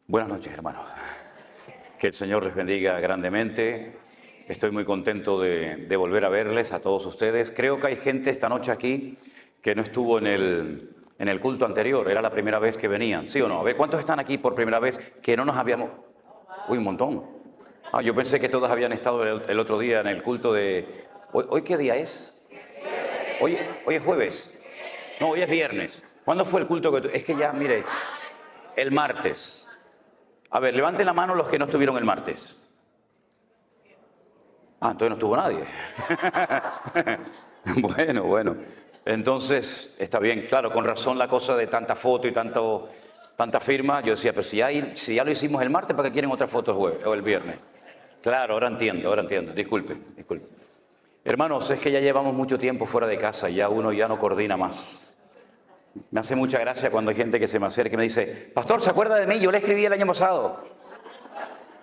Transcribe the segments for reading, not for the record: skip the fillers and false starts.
Buenas noches, hermanos. Que el Señor les bendiga grandemente. Estoy muy contento de volver a verles a todos ustedes. Creo que hay gente esta noche aquí que no estuvo en el culto anterior. Era la primera vez que venían, ¿sí o no? A ver, ¿cuántos están aquí por primera vez que no nos habíamos...? Uy, un montón. Ah, yo pensé que todos habían estado el otro día en el culto de... ¿Hoy qué día es? Hoy es jueves. No, hoy es viernes. ¿Cuándo fue el culto que Es que ya, mire, el martes. A ver, levanten la mano los que no estuvieron el martes. Ah, entonces no estuvo nadie. Bueno. Entonces, está bien, claro, con razón la cosa de tanta foto y tanta firma. Yo decía, pero si ya lo hicimos el martes, ¿para qué quieren otra foto el jueves o el viernes? Claro, ahora entiendo. Disculpe. Hermanos, es que ya llevamos mucho tiempo fuera de casa, ya uno ya no coordina más. Me hace mucha gracia cuando hay gente que se me acerca y me dice, pastor, ¿se acuerda de mí? Yo le escribí el año pasado.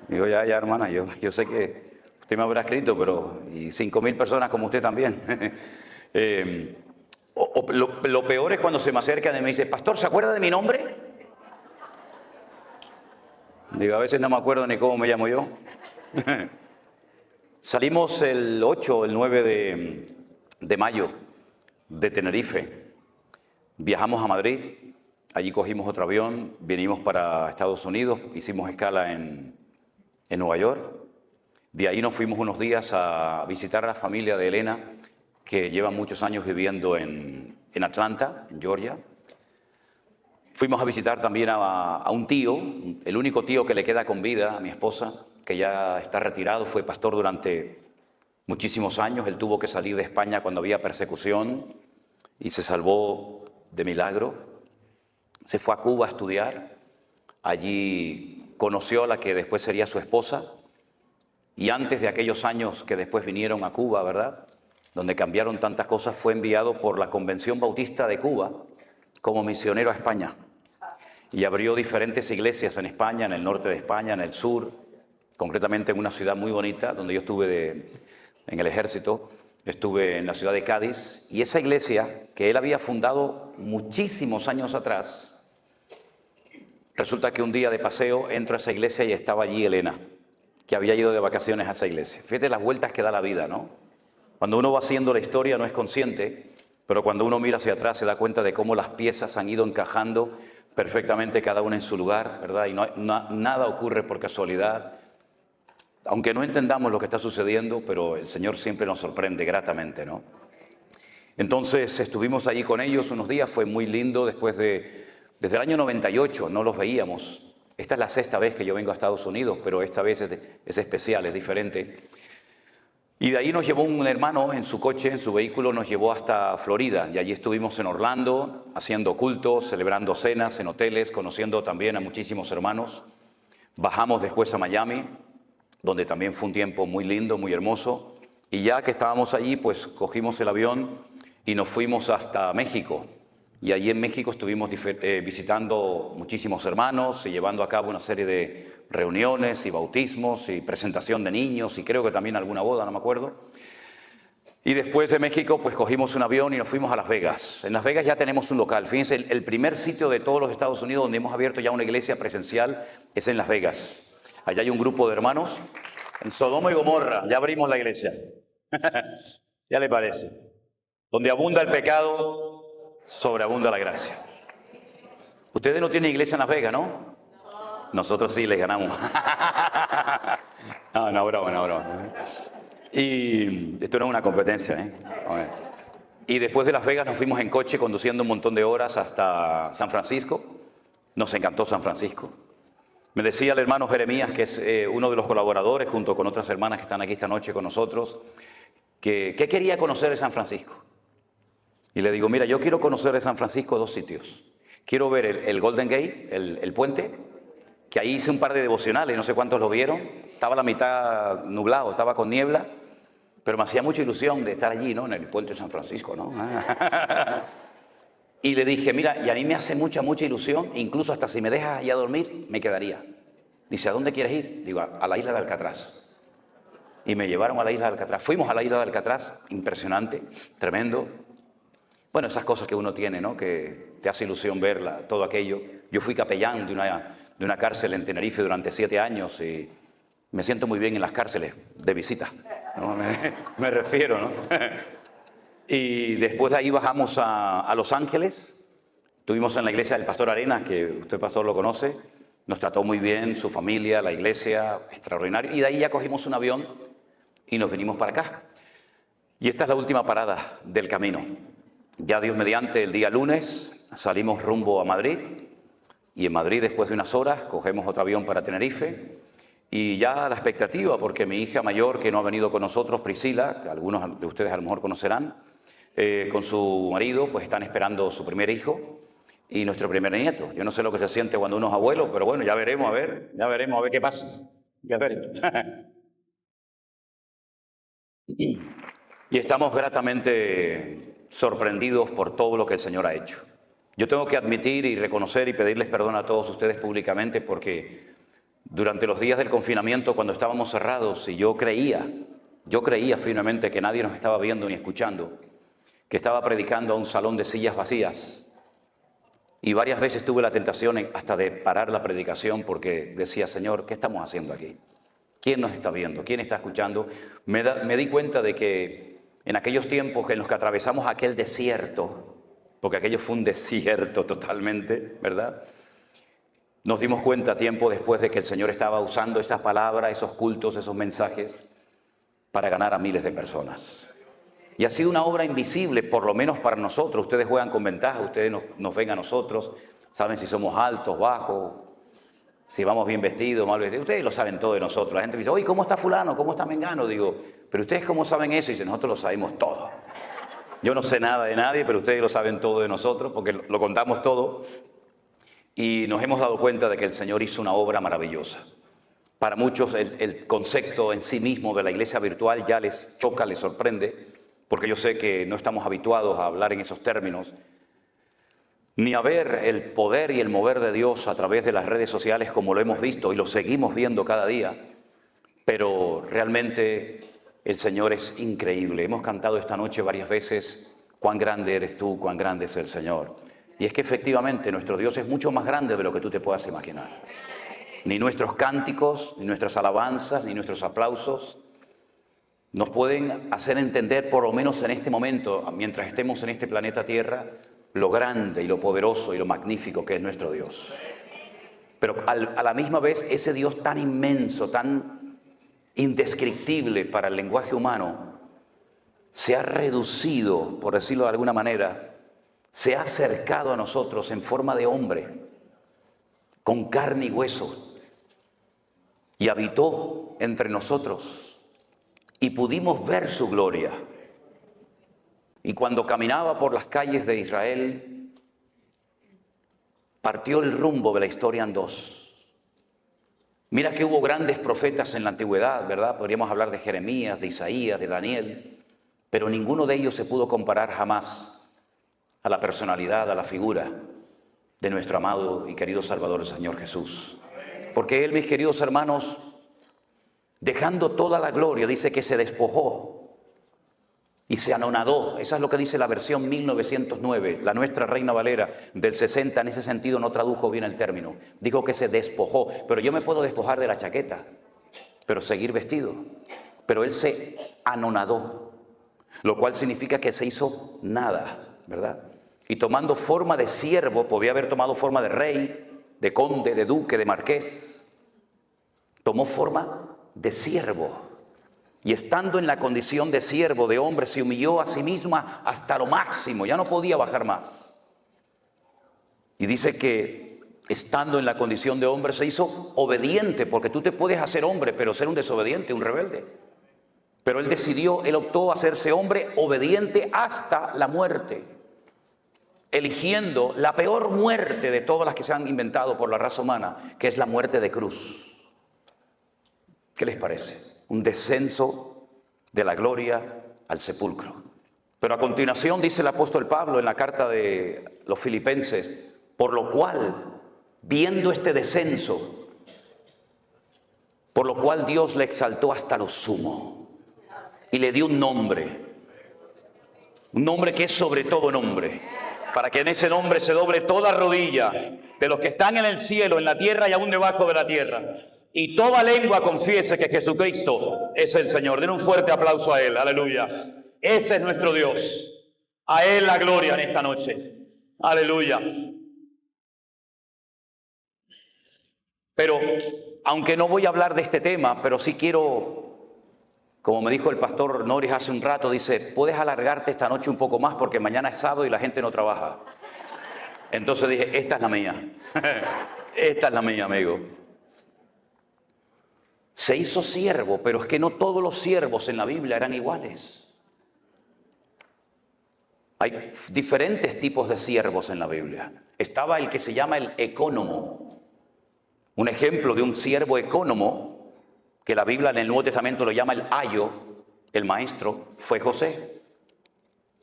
Digo, ya, hermana, yo sé que usted me habrá escrito, pero y 5.000 personas como usted también. Lo peor es cuando se me acercan y me dice, pastor, ¿se acuerda de mi nombre? Digo, a veces no me acuerdo ni cómo me llamo yo. Salimos el 8 o el 9 de mayo de Tenerife. Viajamos a Madrid, allí cogimos otro avión, vinimos para Estados Unidos, hicimos escala en Nueva York. De ahí nos fuimos unos días a visitar a la familia de Elena, que lleva muchos años viviendo en Atlanta, en Georgia. Fuimos a visitar también a un tío, el único tío que le queda con vida a mi esposa, que ya está retirado, fue pastor durante muchísimos años. Él tuvo que salir de España cuando había persecución y se salvó de milagro. Se fue a Cuba a estudiar. Allí conoció a la que después sería su esposa. Y antes de aquellos años que después vinieron a Cuba, ¿verdad?, donde cambiaron tantas cosas, fue enviado por la Convención Bautista de Cuba como misionero a España. Y abrió diferentes iglesias en España, en el norte de España, en el sur, concretamente en una ciudad muy bonita, donde yo estuve en el ejército. Estuve en la ciudad de Cádiz, y esa iglesia que él había fundado muchísimos años atrás, resulta que un día de paseo entro a esa iglesia y estaba allí Elena, que había ido de vacaciones a esa iglesia. Fíjate las vueltas que da la vida, ¿no? Cuando uno va haciendo la historia no es consciente, pero cuando uno mira hacia atrás se da cuenta de cómo las piezas han ido encajando perfectamente cada una en su lugar, ¿verdad? Y nada ocurre por casualidad. Aunque no entendamos lo que está sucediendo, pero el Señor siempre nos sorprende gratamente, ¿no? Entonces estuvimos allí con ellos unos días, fue muy lindo. Desde el año 98 no los veíamos. Esta es la 6ª vez que yo vengo a Estados Unidos, pero esta vez es especial, es diferente. Y de ahí nos llevó un hermano en su coche, en su vehículo, nos llevó hasta Florida. Y allí estuvimos en Orlando, haciendo cultos, celebrando cenas en hoteles, conociendo también a muchísimos hermanos. Bajamos después a Miami, donde también fue un tiempo muy lindo, muy hermoso. Y ya que estábamos allí, pues cogimos el avión y nos fuimos hasta México. Y allí en México estuvimos visitando muchísimos hermanos y llevando a cabo una serie de reuniones y bautismos y presentación de niños y creo que también alguna boda, no me acuerdo. Y después de México, pues cogimos un avión y nos fuimos a Las Vegas. En Las Vegas ya tenemos un local. Fíjense, el primer sitio de todos los Estados Unidos donde hemos abierto ya una iglesia presencial es en Las Vegas. Allá hay un grupo de hermanos, en Sodoma y Gomorra, ya abrimos la iglesia. ¿Ya le parece? Donde abunda el pecado, sobreabunda la gracia. Ustedes no tienen iglesia en Las Vegas, ¿no? Nosotros sí les ganamos. No, broma. Y esto no es una competencia, ¿eh? Y después de Las Vegas nos fuimos en coche conduciendo un montón de horas hasta San Francisco. Nos encantó San Francisco. Me decía el hermano Jeremías, que es uno de los colaboradores, junto con otras hermanas que están aquí esta noche con nosotros, que ¿qué quería conocer de San Francisco? Y le digo, mira, yo quiero conocer de San Francisco 2 sitios. Quiero ver el Golden Gate, el puente, que ahí hice un par de devocionales, no sé cuántos lo vieron. Estaba la mitad nublado, estaba con niebla, pero me hacía mucha ilusión de estar allí, ¿no? En el puente de San Francisco, ¿no? Y le dije, mira, y a mí me hace mucha ilusión, incluso hasta si me dejas allá dormir, me quedaría. Dice, ¿a dónde quieres ir? Digo, a la isla de Alcatraz. Y me llevaron a la isla de Alcatraz. Fuimos a la isla de Alcatraz, impresionante, tremendo. Bueno, esas cosas que uno tiene, ¿no? Que te hace ilusión verla, todo aquello. Yo fui capellán de una cárcel en Tenerife durante 7 años y me siento muy bien en las cárceles de visita, ¿no? Me refiero, ¿no? Y después de ahí bajamos a Los Ángeles. Estuvimos en la iglesia del Pastor Arenas, que usted, pastor, lo conoce. Nos trató muy bien, su familia, la iglesia, extraordinario. Y de ahí ya cogimos un avión y nos vinimos para acá. Y esta es la última parada del camino. Ya Dios mediante, el día lunes salimos rumbo a Madrid. Y en Madrid, después de unas horas, cogemos otro avión para Tenerife. Y ya la expectativa, porque mi hija mayor, que no ha venido con nosotros, Priscila, que algunos de ustedes a lo mejor conocerán, con su marido, pues están esperando su primer hijo y nuestro primer nieto. Yo no sé lo que se siente cuando uno es abuelo, pero bueno, ya veremos, ya veremos a ver qué pasa. Ya veremos. Y estamos gratamente sorprendidos por todo lo que el Señor ha hecho. Yo tengo que admitir y reconocer y pedirles perdón a todos ustedes públicamente porque durante los días del confinamiento, cuando estábamos cerrados y yo creía firmemente que nadie nos estaba viendo ni escuchando, que estaba predicando a un salón de sillas vacías. Y varias veces tuve la tentación hasta de parar la predicación porque decía, Señor, ¿qué estamos haciendo aquí? ¿Quién nos está viendo? ¿Quién está escuchando? Me di cuenta de que en aquellos tiempos en los que atravesamos aquel desierto, porque aquello fue un desierto totalmente, ¿verdad? Nos dimos cuenta tiempo después de que el Señor estaba usando esas palabras, esos cultos, esos mensajes para ganar a miles de personas. Y ha sido una obra invisible, por lo menos para nosotros. Ustedes juegan con ventaja, ustedes nos ven a nosotros, saben si somos altos, bajos, si vamos bien vestidos, mal vestidos. Ustedes lo saben todo de nosotros. La gente dice, oye, ¿cómo está fulano? ¿Cómo está mengano? Digo, ¿pero ustedes cómo saben eso? Y dicen, nosotros lo sabemos todo. Yo no sé nada de nadie, pero ustedes lo saben todo de nosotros, porque lo contamos todo. Y nos hemos dado cuenta de que el Señor hizo una obra maravillosa. Para muchos el concepto en sí mismo de la iglesia virtual ya les choca, les sorprende, porque yo sé que no estamos habituados a hablar en esos términos, ni a ver el poder y el mover de Dios a través de las redes sociales como lo hemos visto y lo seguimos viendo cada día, pero realmente el Señor es increíble. Hemos cantado esta noche varias veces, cuán grande eres tú, cuán grande es el Señor. Y es que efectivamente nuestro Dios es mucho más grande de lo que tú te puedas imaginar. Ni nuestros cánticos, ni nuestras alabanzas, ni nuestros aplausos nos pueden hacer entender, por lo menos en este momento, mientras estemos en este planeta Tierra, lo grande y lo poderoso y lo magnífico que es nuestro Dios. Pero a la misma vez, ese Dios tan inmenso, tan indescriptible para el lenguaje humano, se ha reducido, por decirlo de alguna manera, se ha acercado a nosotros en forma de hombre, con carne y hueso, y habitó entre nosotros. Y pudimos ver su gloria. Y cuando caminaba por las calles de Israel, partió el rumbo de la historia en dos. Mira que hubo grandes profetas en la antigüedad, ¿verdad? Podríamos hablar de Jeremías, de Isaías, de Daniel, pero ninguno de ellos se pudo comparar jamás a la personalidad, a la figura de nuestro amado y querido Salvador, el Señor Jesús. Porque Él, mis queridos hermanos, dejando toda la gloria, dice que se despojó y se anonadó. Esa es lo que dice la versión 1909. La nuestra Reina Valera del 60 en ese sentido no tradujo bien el término. Dijo que se despojó. Pero yo me puedo despojar de la chaqueta, pero seguir vestido. Pero Él se anonadó, lo cual significa que se hizo nada, ¿verdad? Y tomando forma de siervo, podía haber tomado forma de rey, de conde, de duque, de marqués. Tomó forma de siervo, y estando en la condición de siervo, de hombre, se humilló a sí misma hasta lo máximo, ya no podía bajar más. Y dice que estando en la condición de hombre se hizo obediente, porque tú te puedes hacer hombre, pero ser un desobediente, un rebelde. Pero él decidió, él optó a hacerse hombre obediente hasta la muerte, eligiendo la peor muerte de todas las que se han inventado por la raza humana, que es la muerte de cruz. ¿Qué les parece? Un descenso de la gloria al sepulcro. Pero a continuación dice el apóstol Pablo en la carta de los Filipenses, por lo cual, viendo este descenso, por lo cual Dios le exaltó hasta lo sumo y le dio un nombre. Un nombre que es sobre todo nombre. Para que en ese nombre se doble toda rodilla de los que están en el cielo, en la tierra y aún debajo de la tierra. Y toda lengua confiese que Jesucristo es el Señor. Den un fuerte aplauso a Él. Aleluya. Ese es nuestro Dios. A Él la gloria en esta noche. Aleluya. Pero, aunque no voy a hablar de este tema, pero sí quiero, como me dijo el pastor Norris hace un rato, dice, puedes alargarte esta noche un poco más porque mañana es sábado y la gente no trabaja. Entonces dije, esta es la mía. Esta es la mía, amigo. Se hizo siervo, pero es que no todos los siervos en la Biblia eran iguales. Hay diferentes tipos de siervos en la Biblia. Estaba el que se llama el ecónomo. Un ejemplo de un siervo ecónomo, que la Biblia en el Nuevo Testamento lo llama el ayo, el maestro, fue José.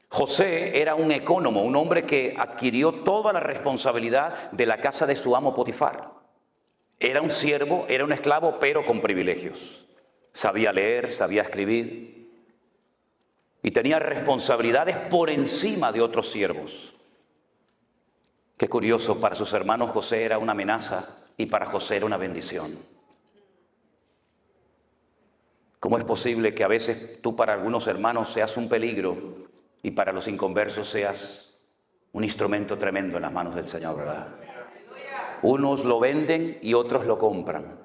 José era un ecónomo, un hombre que adquirió toda la responsabilidad de la casa de su amo Potifar. Era un siervo, era un esclavo, pero con privilegios. Sabía leer, sabía escribir y tenía responsabilidades por encima de otros siervos. Qué curioso, para sus hermanos José era una amenaza y para José era una bendición. ¿Cómo es posible que a veces tú para algunos hermanos seas un peligro y para los inconversos seas un instrumento tremendo en las manos del Señor, verdad? Unos lo venden y otros lo compran.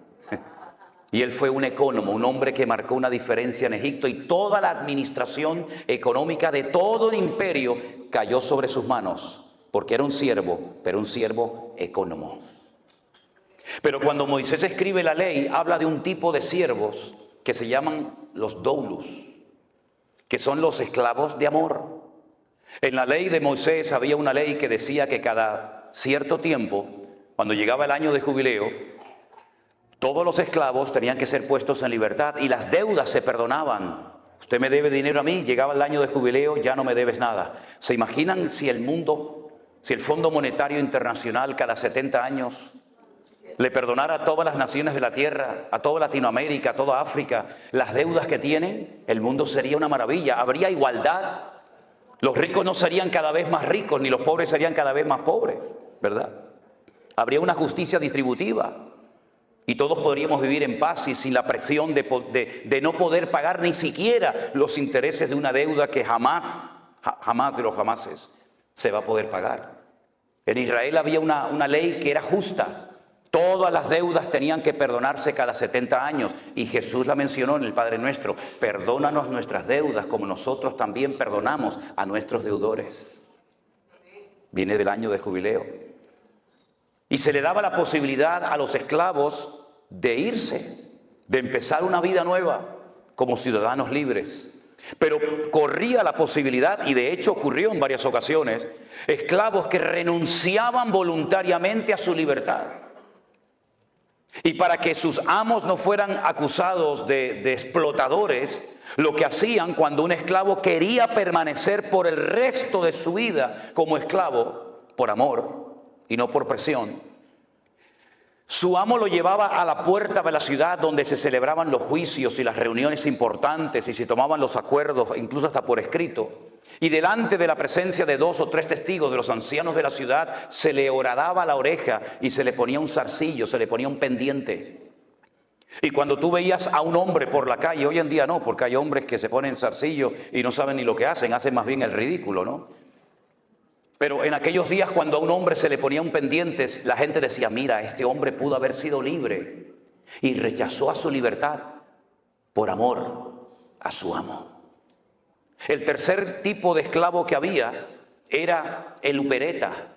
Y él fue un ecónomo, un hombre que marcó una diferencia en Egipto y toda la administración económica de todo el imperio cayó sobre sus manos, porque era un siervo, pero un siervo ecónomo. Pero cuando Moisés escribe la ley, habla de un tipo de siervos que se llaman los doulos, que son los esclavos de amor. En la ley de Moisés había una ley que decía que cada cierto tiempo, cuando llegaba el año de jubileo, todos los esclavos tenían que ser puestos en libertad y las deudas se perdonaban. Usted me debe dinero a mí, llegaba el año de jubileo, ya no me debes nada. ¿Se imaginan si el Fondo Monetario Internacional cada 70 años le perdonara a todas las naciones de la tierra, a toda Latinoamérica, a toda África, las deudas que tienen? El mundo sería una maravilla, habría igualdad. Los ricos no serían cada vez más ricos, ni los pobres serían cada vez más pobres, ¿verdad? Habría una justicia distributiva y todos podríamos vivir en paz y sin la presión de no poder pagar ni siquiera los intereses de una deuda que jamás de los jamases se va a poder pagar. En Israel había una ley que era justa. Todas las deudas tenían que perdonarse cada 70 años y Jesús la mencionó en el Padre Nuestro. Perdónanos nuestras deudas como nosotros también perdonamos a nuestros deudores. Viene del año de jubileo. Y se le daba la posibilidad a los esclavos de irse, de empezar una vida nueva como ciudadanos libres. Pero corría la posibilidad, y de hecho ocurrió en varias ocasiones, esclavos que renunciaban voluntariamente a su libertad. Y para que sus amos no fueran acusados de explotadores, lo que hacían cuando un esclavo quería permanecer por el resto de su vida como esclavo, por amor y no por presión, su amo lo llevaba a la puerta de la ciudad donde se celebraban los juicios y las reuniones importantes y se tomaban los acuerdos, incluso hasta por escrito. Y delante de la presencia de 2 o 3 testigos de los ancianos de la ciudad, se le horadaba la oreja y se le ponía un zarcillo, se le ponía un pendiente. Y cuando tú veías a un hombre por la calle, hoy en día no, porque hay hombres que se ponen zarcillo y no saben ni lo que hacen más bien el ridículo, ¿no? Pero en aquellos días cuando a un hombre se le ponía un pendiente, la gente decía, mira, este hombre pudo haber sido libre y rechazó a su libertad por amor a su amo. El tercer tipo de esclavo que había era el upereta,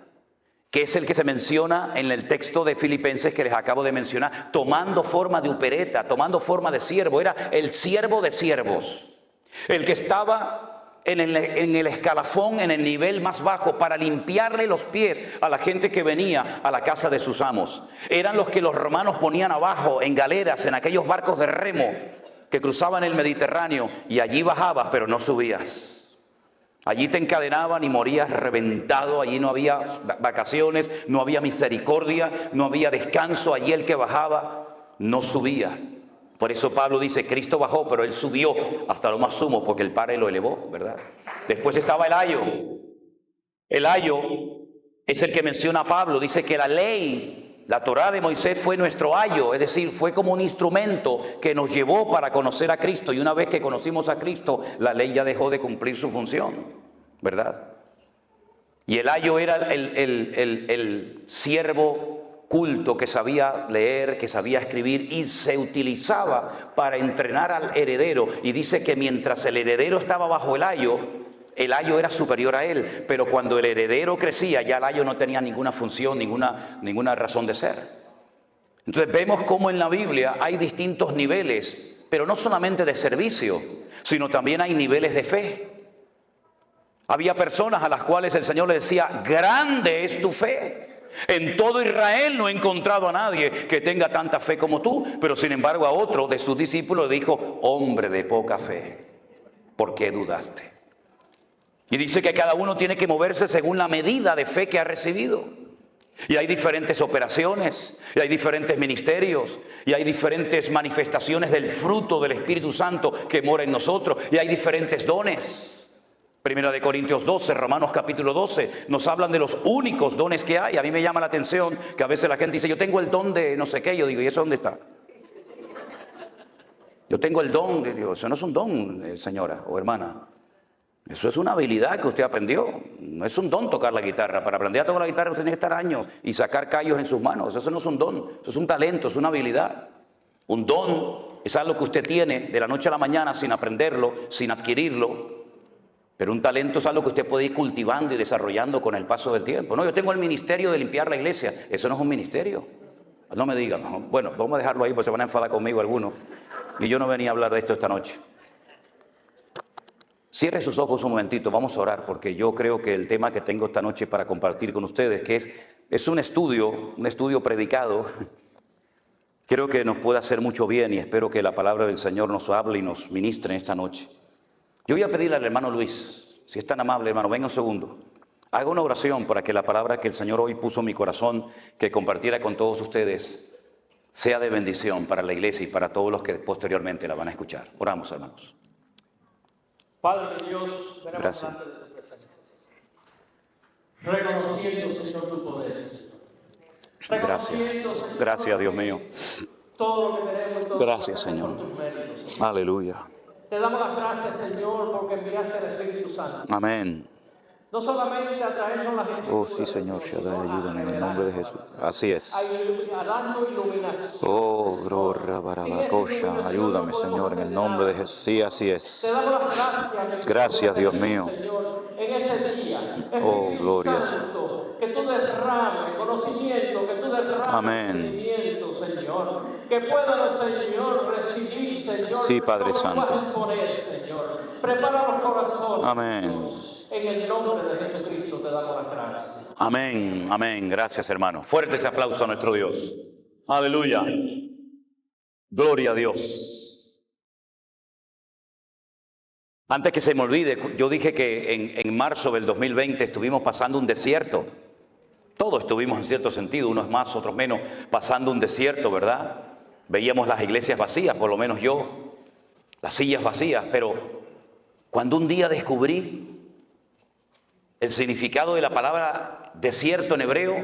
que es el que se menciona en el texto de Filipenses que les acabo de mencionar, tomando forma de upereta, tomando forma de siervo. Era el siervo de siervos, el que estaba en el escalafón, en el nivel más bajo, para limpiarle los pies a la gente que venía a la casa de sus amos. Eran los que los romanos ponían abajo en galeras, en aquellos barcos de remo que cruzaban el Mediterráneo, y allí bajabas pero no subías. Allí te encadenaban y morías reventado. Allí no había vacaciones, no había misericordia, no había descanso. Allí el que bajaba no subía. Por eso Pablo dice, Cristo bajó, pero Él subió hasta lo más sumo, porque el Padre lo elevó, ¿verdad? Después estaba el ayo. El ayo es el que menciona Pablo. Dice que la ley, la Torá de Moisés fue nuestro ayo, es decir, fue como un instrumento que nos llevó para conocer a Cristo. Y una vez que conocimos a Cristo, la ley ya dejó de cumplir su función, ¿verdad? Y el ayo era el siervo culto que sabía leer, que sabía escribir y se utilizaba para entrenar al heredero. Y dice que mientras el heredero estaba bajo el ayo era superior a él. Pero cuando el heredero crecía, ya el ayo no tenía ninguna función, ninguna razón de ser. Entonces vemos cómo en la Biblia hay distintos niveles, pero no solamente de servicio, sino también hay niveles de fe. Había personas a las cuales el Señor le decía, grande es tu fe. En todo Israel no he encontrado a nadie que tenga tanta fe como tú. Pero sin embargo a otro de sus discípulos le dijo, hombre de poca fe, ¿por qué dudaste? Y dice que cada uno tiene que moverse según la medida de fe que ha recibido. Y hay diferentes operaciones, y hay diferentes ministerios, y hay diferentes manifestaciones del fruto del Espíritu Santo que mora en nosotros, y hay diferentes dones. Primera de Corintios 12, Romanos capítulo 12, nos hablan de los únicos dones que hay. A mí me llama la atención que a veces la gente dice, yo tengo el don de no sé qué. Yo digo, ¿y eso dónde está? Yo tengo el don de Dios. Eso no es un don, señora o hermana. Eso es una habilidad que usted aprendió. No es un don tocar la guitarra. Para aprender a tocar la guitarra usted tiene que estar años y sacar callos en sus manos. Eso no es un don, eso es un talento, es una habilidad. Un don es algo que usted tiene de la noche a la mañana sin aprenderlo, sin adquirirlo. Pero un talento es algo que usted puede ir cultivando y desarrollando con el paso del tiempo. No, yo tengo el ministerio de limpiar la iglesia. Eso no es un ministerio. No me digan. No. Bueno, vamos a dejarlo ahí porque se van a enfadar conmigo algunos. Y yo no venía a hablar de esto esta noche. Cierre sus ojos un momentito. Vamos a orar porque yo creo que el tema que tengo esta noche para compartir con ustedes, que es un estudio predicado, creo que nos puede hacer mucho bien y espero que la palabra del Señor nos hable y nos ministre en esta noche. Yo voy a pedirle al hermano Luis, si es tan amable, hermano, venga un segundo. Haga una oración para que la palabra que el Señor hoy puso en mi corazón, que compartiera con todos ustedes, sea de bendición para la iglesia y para todos los que posteriormente la van a escuchar. Oramos, hermanos. Padre Dios, venimos delante de tu presencia. Reconociendo, Señor, tu poder. Gracias. Gracias, Dios mío. Todo lo que tenemos y todo Gracias, lo que hacemos Señor. por tus méritos, Señor. Aleluya. Te damos las gracias, Señor, porque enviaste al Espíritu Santo. Amén. No solamente a traernos las escrituras. Oh, sí, Señor, Shaddai, ayúdame en el nombre de Jesús. Así es. A dando iluminación. Oh, gloria, barabacosha, ayúdame, Señor, en el nombre de Jesús. Sí, así es. Te damos las gracias. Gracias, Dios mío. Señor, en este día. Oh, gloria. Santo, que tú derrames conocimiento, que tú derrames entendimiento, Señor. Que puedan, Señor, recibir, Señor. Sí, Padre Santo. Exponer, Señor. Prepara los corazones. Amén. Dios. En el nombre de Jesucristo te damos las gracias. Amén, amén. Gracias, hermano. Fuerte ese aplauso a nuestro Dios. Aleluya. Gloria a Dios. Antes que se me olvide, yo dije que en marzo del 2020 estuvimos pasando un desierto. Todos estuvimos en cierto sentido, unos más, otros menos, pasando un desierto, ¿verdad? Veíamos las iglesias vacías, por lo menos yo, las sillas vacías, pero cuando un día descubrí el significado de la palabra desierto en hebreo,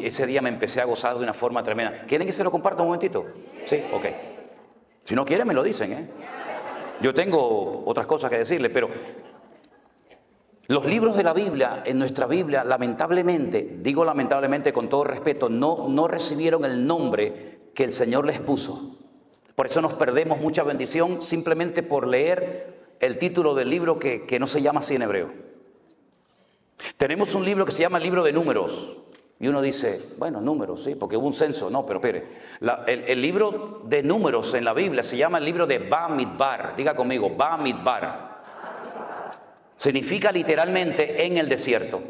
ese día me empecé a gozar de una forma tremenda. ¿Quieren que se lo comparta un momentito? Sí, ok. Si no quieren me lo dicen, ¿eh? Yo tengo otras cosas que decirles, pero los libros de la Biblia, en nuestra Biblia, lamentablemente, digo lamentablemente con todo respeto, no recibieron el nombre que el Señor les puso. Por eso nos perdemos mucha bendición simplemente por leer el título del libro que no se llama así en hebreo. Tenemos un libro que se llama el libro de números. Y uno dice, bueno, números, sí, porque hubo un censo. No, pero espere. El libro de números en la Biblia se llama el libro de Bamidbar. Diga conmigo, Bamidbar. Significa literalmente en el desierto.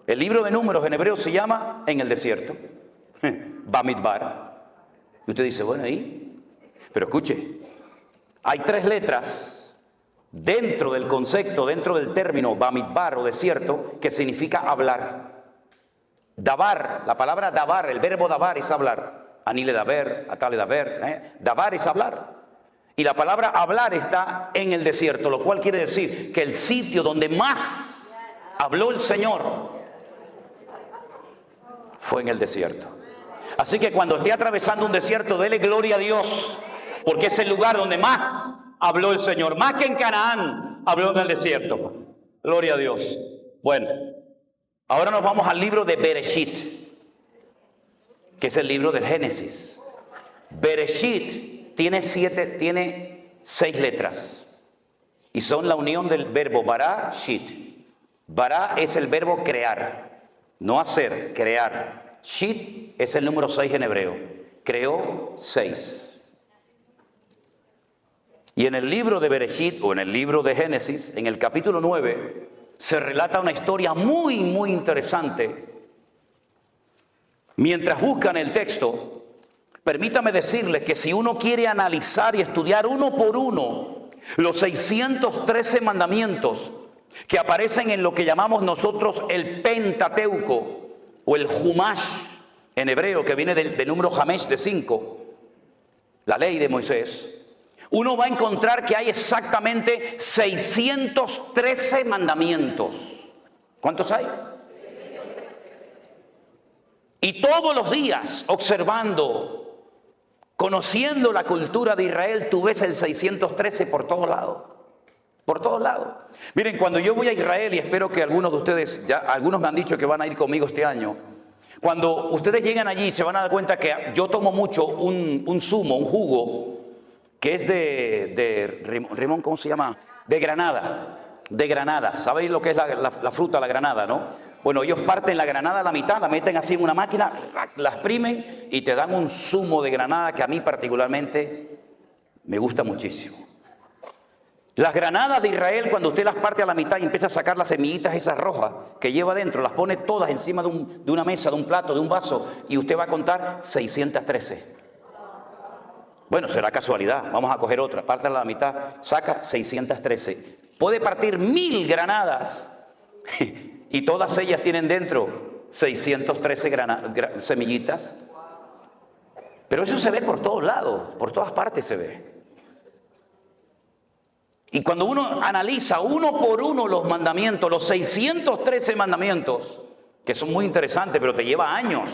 El libro de números en hebreo se llama en el desierto. Bamidbar. Y usted dice, bueno, ¿y? Pero escuche, hay 3 letras dentro del concepto, dentro del término Bamidbar o desierto, que significa hablar. Dabar, la palabra dabar, el verbo dabar es hablar. Anile daber, atale daber. Dabar es hablar. Y la palabra hablar está en el desierto, lo cual quiere decir que el sitio donde más habló el Señor fue en el desierto. Así que cuando esté atravesando un desierto, dele gloria a Dios, porque es el lugar donde más habló el Señor. Más que en Canaán, habló en el desierto. Gloria a Dios. Bueno, ahora nos vamos al libro de Bereshit, que es el libro del Génesis. Bereshit tiene 6 letras y son la unión del verbo bara, shit. Bara es el verbo crear, no hacer, crear. Shit es el número 6 en hebreo. Creó 6. Y en el libro de Bereshit, o en el libro de Génesis, en el capítulo 9, se relata una historia muy, muy interesante. Mientras buscan el texto, permítame decirles que si uno quiere analizar y estudiar uno por uno los 613 mandamientos que aparecen en lo que llamamos nosotros el Pentateuco o el Humash en hebreo, que viene del número Hamesh de 5, la ley de Moisés, uno va a encontrar que hay exactamente 613 mandamientos. ¿Cuántos hay? Y todos los días, observando, conociendo la cultura de Israel, tú ves el 613 por todos lados. Por todos lados. Miren, cuando yo voy a Israel, y espero que algunos de ustedes, ya algunos me han dicho que van a ir conmigo este año, cuando ustedes llegan allí se van a dar cuenta que yo tomo mucho un zumo, un jugo, que es de limón, ¿cómo se llama? De granada. De granada. ¿Sabéis lo que es la fruta, la granada, no? Bueno, ellos parten la granada a la mitad, la meten así en una máquina, la exprimen y te dan un zumo de granada que a mí particularmente me gusta muchísimo. Las granadas de Israel, cuando usted las parte a la mitad y empieza a sacar las semillitas esas rojas que lleva dentro, las pone todas encima de una mesa, de un plato, de un vaso, y usted va a contar 613. Bueno, será casualidad, vamos a coger otra, pártela a la mitad, saca 613. Puede partir 1000 granadas y todas ellas tienen dentro 613 semillitas. Pero eso se ve por todos lados, por todas partes se ve. Y cuando uno analiza uno por uno los mandamientos, los 613 mandamientos, que son muy interesantes, pero te lleva años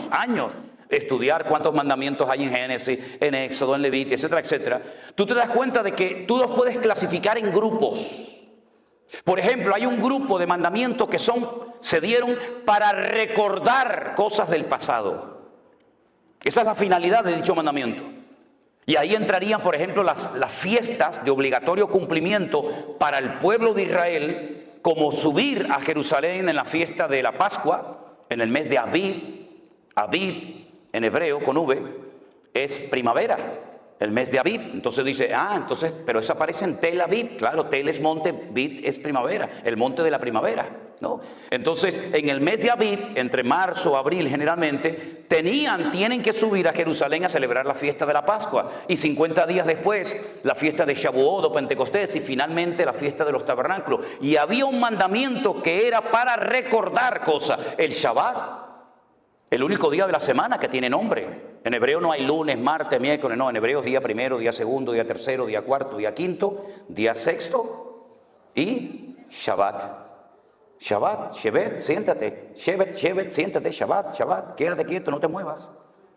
estudiar cuántos mandamientos hay en Génesis, en Éxodo, en Levítico, etcétera, etcétera, tú te das cuenta de que tú los puedes clasificar en grupos. Por ejemplo, hay un grupo de mandamientos que se dieron para recordar cosas del pasado. Esa es la finalidad de dicho mandamiento. Y ahí entrarían, por ejemplo, las fiestas de obligatorio cumplimiento para el pueblo de Israel, como subir a Jerusalén en la fiesta de la Pascua, en el mes de Abib. Abib, en hebreo, con V, es primavera, el mes de Abib. Entonces dice, pero eso aparece en Tel Aviv. Claro, Tel es monte, Abib es primavera, el monte de la primavera, ¿no? Entonces, en el mes de Abib, entre marzo, abril generalmente, tienen que subir a Jerusalén a celebrar la fiesta de la Pascua. Y 50 días después, la fiesta de Shavuot o Pentecostés, y finalmente la fiesta de los tabernáculos. Y había un mandamiento que era para recordar cosas. El Shabbat, el único día de la semana que tiene nombre. En hebreo no hay lunes, martes, miércoles, no. En hebreo es día primero, día segundo, día tercero, día cuarto, día quinto, día sexto y Shabbat. Shabbat, Shevet, siéntate. Shevet, siéntate. Shabbat, quédate quieto, no te muevas.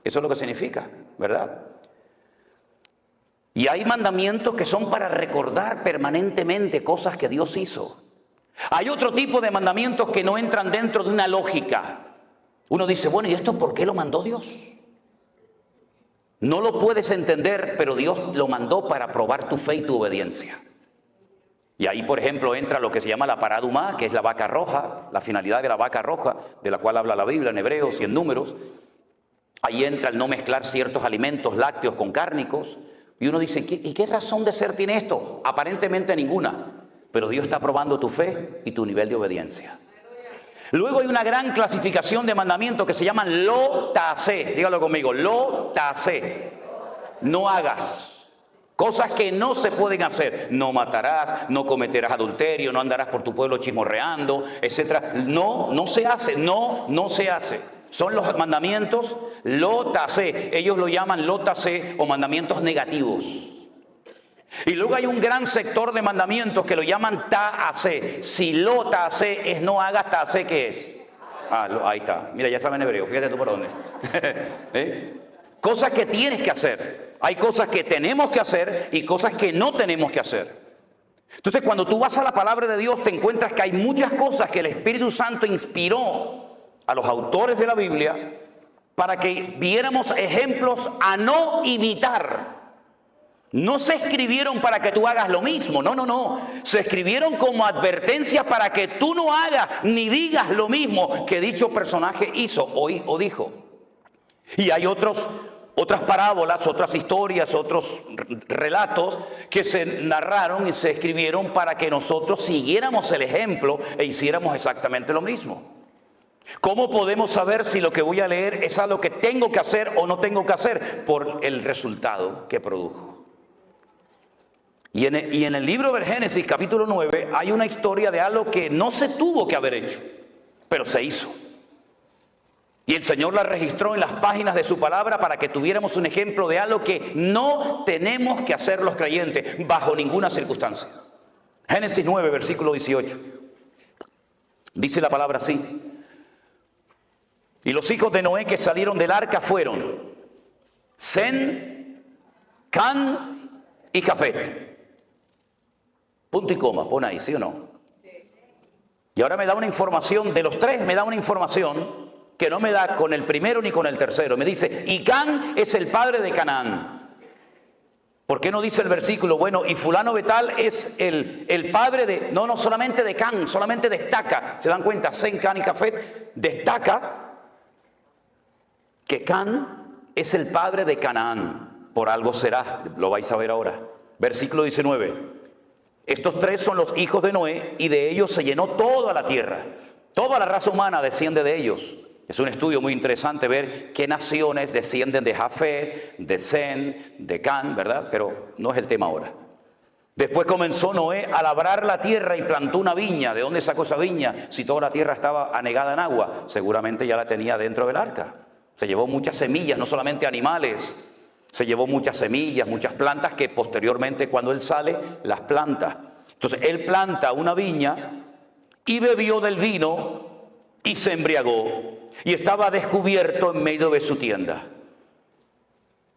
Eso es lo que significa, ¿verdad? Y hay mandamientos que son para recordar permanentemente cosas que Dios hizo. Hay otro tipo de mandamientos que no entran dentro de una lógica. Uno dice, bueno, ¿y esto por qué lo mandó Dios? No lo puedes entender, pero Dios lo mandó para probar tu fe y tu obediencia. Y ahí, por ejemplo, entra lo que se llama la paradumá, que es la vaca roja, la finalidad de la vaca roja, de la cual habla la Biblia en Hebreos y en Números. Ahí entra el no mezclar ciertos alimentos lácteos con cárnicos. Y uno dice, ¿y qué razón de ser tiene esto? Aparentemente ninguna, pero Dios está probando tu fe y tu nivel de obediencia. Luego hay una gran clasificación de mandamientos que se llaman lo ta'aseh. Dígalo conmigo, lo ta'aseh. No hagas. Cosas que no se pueden hacer. No matarás, no cometerás adulterio, no andarás por tu pueblo chismorreando, etc. No se hace, no se hace. son los mandamientos lotase. Ellos lo llaman lotase o mandamientos negativos. Y luego hay un gran sector de mandamientos que lo llaman ta'ase. Si lo ta'ase es no hagas, ta'ase, ¿qué es? Ahí está. Mira, ya saben hebreo. Fíjate tú por dónde. Cosas que tienes que hacer. Hay cosas que tenemos que hacer y cosas que no tenemos que hacer. Entonces, cuando tú vas a la palabra de Dios, te encuentras que hay muchas cosas que el Espíritu Santo inspiró a los autores de la Biblia para que viéramos ejemplos a no imitar. No se escribieron para que tú hagas lo mismo, no. Se escribieron como advertencia para que tú no hagas ni digas lo mismo que dicho personaje hizo o dijo. Y hay otras parábolas, otras historias, otros relatos que se narraron y se escribieron para que nosotros siguiéramos el ejemplo e hiciéramos exactamente lo mismo. ¿Cómo podemos saber si lo que voy a leer es algo que tengo que hacer o no tengo que hacer? Por el resultado que produjo. Y en el libro del Génesis, capítulo 9, hay una historia de algo que no se tuvo que haber hecho, pero se hizo. Y el Señor la registró en las páginas de su palabra para que tuviéramos un ejemplo de algo que no tenemos que hacer los creyentes bajo ninguna circunstancia. Génesis 9, versículo 18. Dice la palabra así. Y los hijos de Noé que salieron del arca fueron Sem, Can y Jafet. Punto y coma, pon ahí, ¿sí o no? Sí. Y ahora me da una información, de los tres me da una información que no me da con el primero ni con el tercero. Me dice, y Can es el padre de Canaán. ¿Por qué no dice el versículo? Bueno, y fulano de tal es el padre de, no solamente de Can, solamente destaca, ¿se dan cuenta? Sem, Can y Jafet, destaca que Can es el padre de Canaán. Por algo será, lo vais a ver ahora. Versículo 19. Estos tres son los hijos de Noé y de ellos se llenó toda la tierra. Toda la raza humana desciende de ellos. Es un estudio muy interesante ver qué naciones descienden de Jafet, de Sem, de Can, ¿verdad? Pero no es el tema ahora. Después comenzó Noé a labrar la tierra y plantó una viña. ¿De dónde sacó esa viña? Si toda la tierra estaba anegada en agua, seguramente ya la tenía dentro del arca. Se llevó muchas semillas, no solamente animales. Se llevó muchas semillas, muchas plantas que posteriormente cuando él sale, las planta. Entonces él planta una viña y bebió del vino y se embriagó. Y estaba descubierto en medio de su tienda.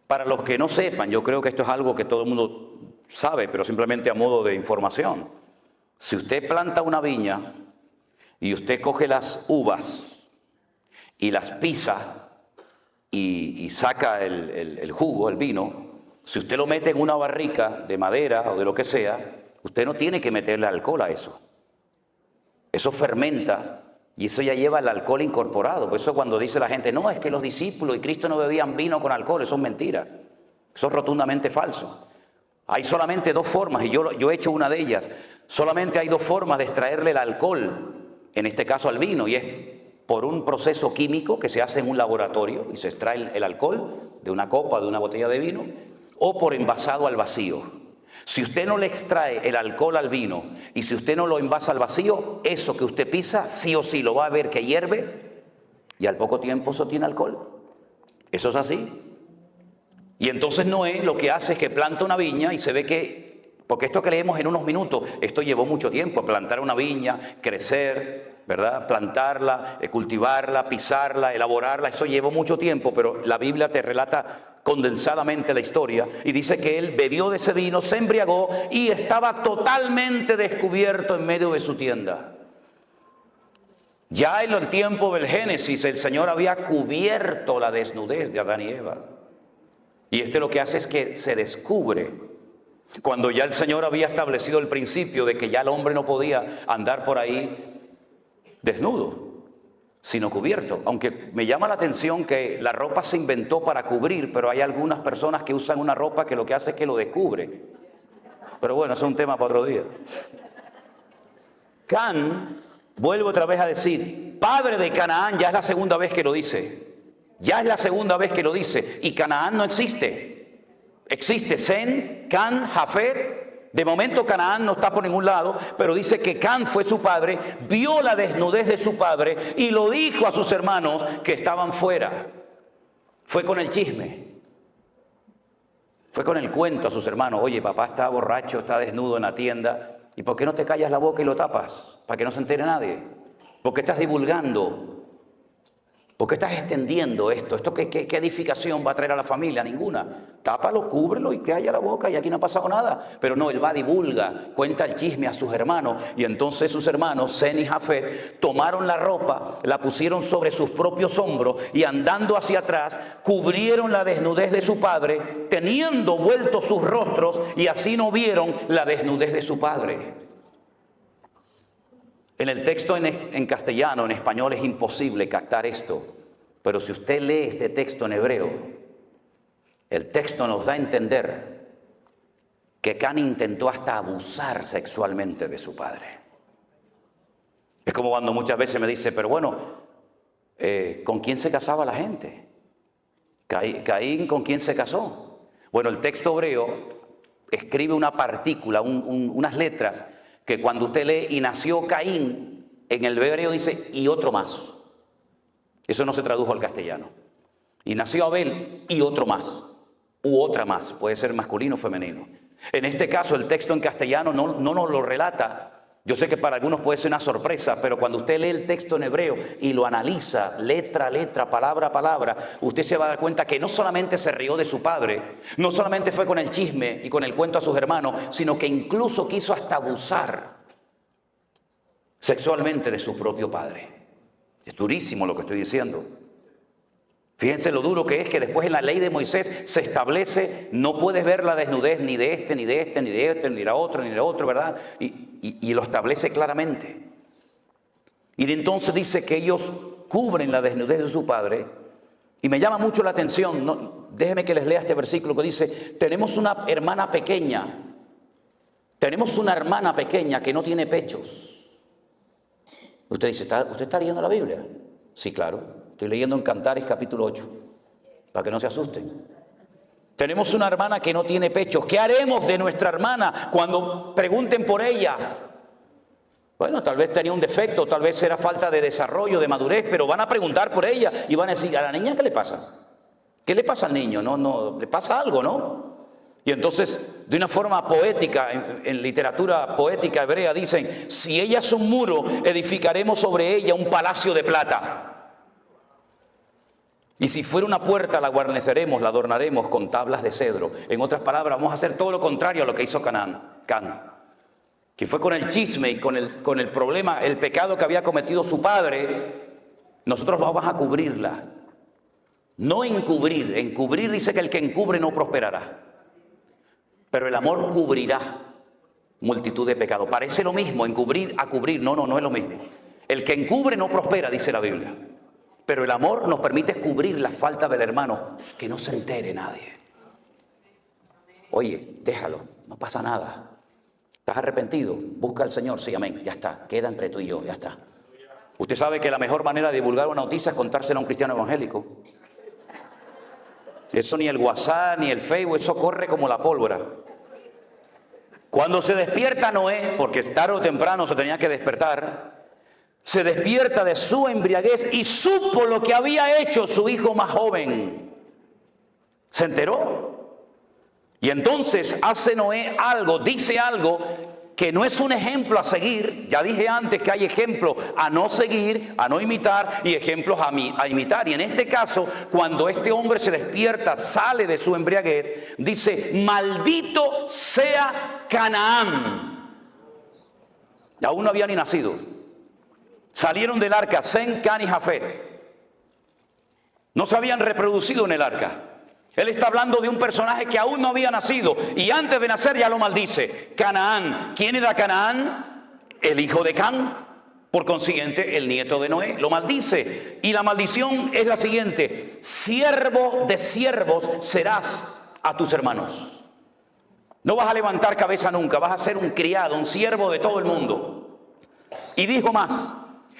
Para los que no sepan, yo creo que esto es algo que todo el mundo sabe, pero simplemente a modo de información. Si usted planta una viña y usted coge las uvas y las pisa y saca el jugo, el vino, si usted lo mete en una barrica de madera o de lo que sea, usted no tiene que meterle alcohol a eso. Eso fermenta y eso ya lleva el alcohol incorporado. Por eso cuando dice la gente, no, es que los discípulos y Cristo no bebían vino con alcohol, eso es mentira. Eso es rotundamente falso. Hay solamente dos formas, y yo he hecho una de ellas. Solamente hay dos formas de extraerle el alcohol, en este caso al vino, y es por un proceso químico que se hace en un laboratorio y se extrae el alcohol de una copa, de una botella de vino, o por envasado al vacío. Si usted no le extrae el alcohol al vino y si usted no lo envasa al vacío, eso que usted pisa sí o sí lo va a ver que hierve y al poco tiempo eso tiene alcohol. Eso es así. Y entonces Noé lo que hace es que planta una viña y se ve que, porque esto que leemos en unos minutos, esto llevó mucho tiempo, plantar una viña, crecer, ¿verdad? Plantarla, cultivarla, pisarla, elaborarla, eso llevó mucho tiempo, pero la Biblia te relata condensadamente la historia y dice que él bebió de ese vino, se embriagó y estaba totalmente descubierto en medio de su tienda. Ya en el tiempo del Génesis el Señor había cubierto la desnudez de Adán y Eva. Y lo que hace es que se descubre. Cuando ya el Señor había establecido el principio de que ya el hombre no podía andar por ahí desnudo, sino cubierto. Aunque me llama la atención que la ropa se inventó para cubrir, pero hay algunas personas que usan una ropa que lo que hace es que lo descubre. Pero bueno, eso es un tema para otro día. Can, vuelvo otra vez a decir, padre de Canaán, ya es la segunda vez que lo dice. Ya es la segunda vez que lo dice. Y Canaán no existe. Existe Sem, Can, Jafet De momento Canaán no está por ningún lado, pero dice que Can fue su padre, vio la desnudez de su padre y lo dijo a sus hermanos que estaban fuera. Fue con el chisme. Fue con el cuento a sus hermanos. Oye, papá está borracho, está desnudo en la tienda. ¿Y por qué no te callas la boca y lo tapas? Para que no se entere nadie. ¿Por qué estás divulgando? ¿Por qué estás extendiendo esto? ¿Esto qué edificación va a traer a la familia? Ninguna. Tápalo, cúbrelo y calla la boca y aquí no ha pasado nada. Pero no, él va, divulga, cuenta el chisme a sus hermanos. Y entonces sus hermanos, Sem y Jafet, tomaron la ropa, la pusieron sobre sus propios hombros y andando hacia atrás, cubrieron la desnudez de su padre, teniendo vueltos sus rostros y así no vieron la desnudez de su padre. En el texto en castellano, en español es imposible captar esto, pero si usted lee este texto en hebreo, el texto nos da a entender que Can intentó hasta abusar sexualmente de su padre. Es como cuando muchas veces me dice, pero bueno, ¿con quién se casaba la gente? Caín, ¿con quién se casó? Bueno, el texto hebreo escribe una partícula, unas letras, que cuando usted lee y nació Caín, en el hebreo dice y otro más. Eso no se tradujo al castellano. Y nació Abel y otro más, u otra más, puede ser masculino o femenino. En este caso el texto en castellano no nos lo relata. Yo sé que para algunos puede ser una sorpresa, pero cuando usted lee el texto en hebreo y lo analiza letra a letra, palabra a palabra, usted se va a dar cuenta que no solamente se rió de su padre, no solamente fue con el chisme y con el cuento a sus hermanos, sino que incluso quiso hasta abusar sexualmente de su propio padre. Es durísimo lo que estoy diciendo. Fíjense lo duro que es que después en la ley de Moisés se establece, no puedes ver la desnudez ni de este, ni de este, ni de este, ni de la otra, ni de otro, ¿verdad? Y lo establece claramente. Y de entonces dice que ellos cubren la desnudez de su padre. Y me llama mucho la atención, déjenme que les lea este versículo que dice, tenemos una hermana pequeña que no tiene pechos. Usted dice, ¿usted está leyendo la Biblia? Sí, claro. Estoy leyendo en Cantares capítulo 8, para que no se asusten. Tenemos una hermana que no tiene pechos. ¿Qué haremos de nuestra hermana cuando pregunten por ella? Bueno, tal vez tenía un defecto, tal vez era falta de desarrollo, de madurez, pero van a preguntar por ella y van a decir, ¿a la niña qué le pasa? ¿Qué le pasa al niño? No, le pasa algo, ¿no? Y entonces, de una forma poética, en literatura poética hebrea dicen, si ella es un muro, edificaremos sobre ella un palacio de plata. Y si fuera una puerta, la guarneceremos, la adornaremos con tablas de cedro. En otras palabras, vamos a hacer todo lo contrario a lo que hizo Can, que fue con el chisme y con el problema, el pecado que había cometido su padre. Nosotros vamos a cubrirla. No encubrir. Encubrir dice que el que encubre no prosperará. Pero el amor cubrirá multitud de pecados. Parece lo mismo, encubrir a cubrir. No es lo mismo. El que encubre no prospera, dice la Biblia. Pero el amor nos permite cubrir la falta del hermano, que no se entere nadie. Oye, déjalo, no pasa nada. ¿Estás arrepentido? Busca al Señor, sí, amén, ya está, queda entre tú y yo, ya está. Usted sabe que la mejor manera de divulgar una noticia es contársela a un cristiano evangélico. Eso ni el WhatsApp, ni el Facebook, eso corre como la pólvora. Cuando se despierta Noé, porque tarde o temprano se tenía que despertar, se despierta de su embriaguez y supo lo que había hecho su hijo más joven. Se enteró. Y entonces hace Noé algo, dice algo que no es un ejemplo a seguir. Ya dije antes que hay ejemplos a no seguir, a no imitar y ejemplos a imitar. Y en este caso, cuando este hombre se despierta, sale de su embriaguez, dice, maldito sea Canaán. Y aún no había ni nacido. Salieron del arca Sem, Can y Jafet. No se habían reproducido en el arca. Él está hablando de un personaje que aún no había nacido y antes de nacer ya lo maldice. Canaán. ¿Quién era Canaán? El hijo de Can. Por consiguiente, el nieto de Noé. Lo maldice. Y la maldición es la siguiente. Siervo de siervos serás a tus hermanos. No vas a levantar cabeza nunca. Vas a ser un criado, un siervo de todo el mundo. Y dijo más.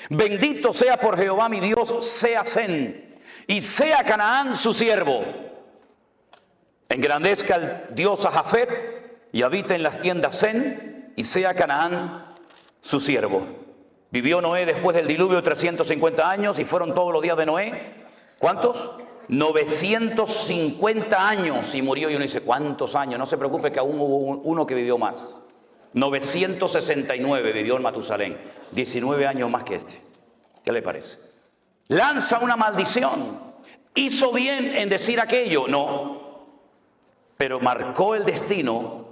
Bendito sea por Jehová mi Dios, sea Sem, y sea Canaán su siervo. Engrandezca el Dios a Jafet y habite en las tiendas Zen, y sea Canaán su siervo. Vivió Noé después del diluvio 350 años, y fueron todos los días de Noé, ¿cuántos? 950 años, y murió. Y uno dice, ¿cuántos años? No se preocupe, que aún hubo uno que vivió más. 969 vivió en Matusalén, 19 años más que este. ¿Qué le parece? Lanza una maldición. ¿Hizo bien en decir aquello? No. Pero marcó el destino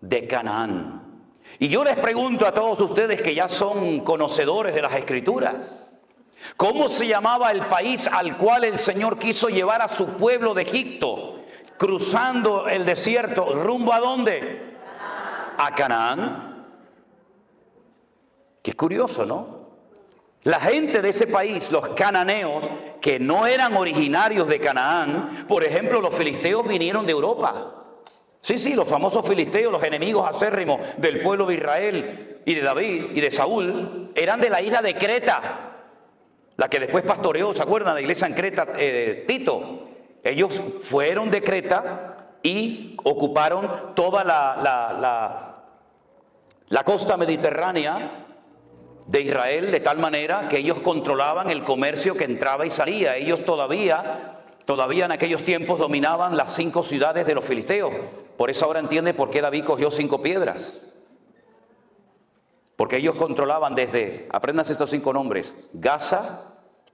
de Canaán. Y yo les pregunto a todos ustedes que ya son conocedores de las Escrituras, ¿cómo se llamaba el país al cual el Señor quiso llevar a su pueblo de Egipto, cruzando el desierto, rumbo a dónde? A Canaán. Qué curioso, ¿no? La gente de ese país, los cananeos, que no eran originarios de Canaán, por ejemplo, los filisteos vinieron de Europa. Sí, los famosos filisteos, los enemigos acérrimos del pueblo de Israel y de David y de Saúl, eran de la isla de Creta, la que después pastoreó, ¿se acuerdan? La iglesia en Creta, Tito. Ellos fueron de Creta y ocuparon toda la costa mediterránea de Israel, de tal manera que ellos controlaban el comercio que entraba y salía. Ellos todavía en aquellos tiempos dominaban las 5 ciudades de los filisteos. Por eso ahora entiende por qué David cogió 5 piedras. Porque ellos controlaban desde, apréndanse estos 5 nombres: Gaza,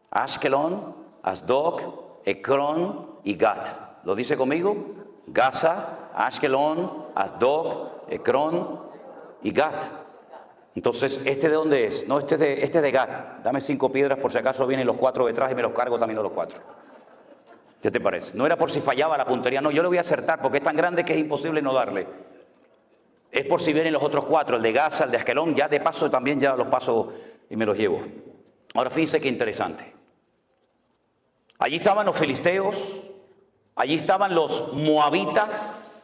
Ashkelon, Asdod, Ecrón y Gat. ¿Lo dice conmigo? Gaza, Ashkelon, Asdod, Ecrón y Gat. Entonces, ¿este de dónde es? No, este es de Gat. Dame 5 piedras por si acaso vienen los 4 detrás y me los cargo también a los 4. ¿Qué te parece? No era por si fallaba la puntería, no, yo le voy a acertar porque es tan grande que es imposible no darle. Es por si vienen los otros 4, el de Gaza, el de Askelón, ya de paso también ya los paso y me los llevo. Ahora fíjense qué interesante. Allí estaban los filisteos, allí estaban los moabitas,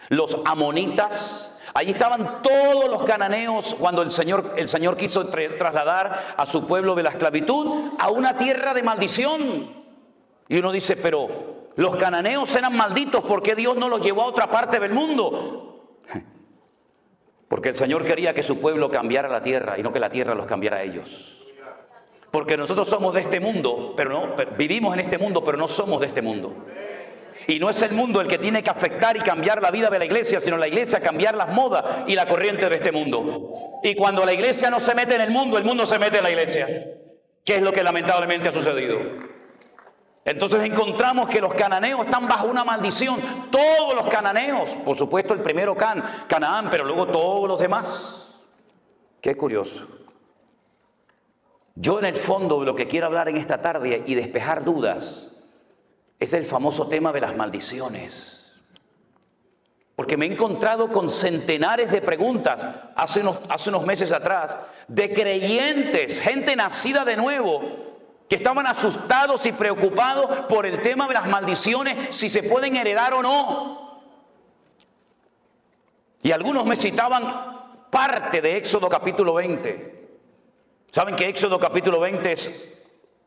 los amonitas. Allí estaban todos los cananeos cuando el Señor quiso trasladar a su pueblo de la esclavitud a una tierra de maldición. Y uno dice, pero los cananeos eran malditos, ¿por qué Dios no los llevó a otra parte del mundo? Porque el Señor quería que su pueblo cambiara la tierra y no que la tierra los cambiara a ellos. Porque nosotros somos de este mundo, vivimos en este mundo, pero no somos de este mundo. Y no es el mundo el que tiene que afectar y cambiar la vida de la iglesia, sino la iglesia cambiar las modas y la corriente de este mundo. Y cuando la iglesia no se mete en el mundo se mete en la iglesia. ¿Qué es lo que lamentablemente ha sucedido? Entonces encontramos que los cananeos están bajo una maldición. Todos los cananeos, por supuesto el primero Canaán, pero luego todos los demás. Qué curioso. Yo en el fondo de lo que quiero hablar en esta tarde y despejar dudas es el famoso tema de las maldiciones. Porque me he encontrado con centenares de preguntas hace unos meses atrás de creyentes, gente nacida de nuevo, que estaban asustados y preocupados por el tema de las maldiciones, si se pueden heredar o no. Y algunos me citaban parte de Éxodo capítulo 20. ¿Saben que Éxodo capítulo 20 es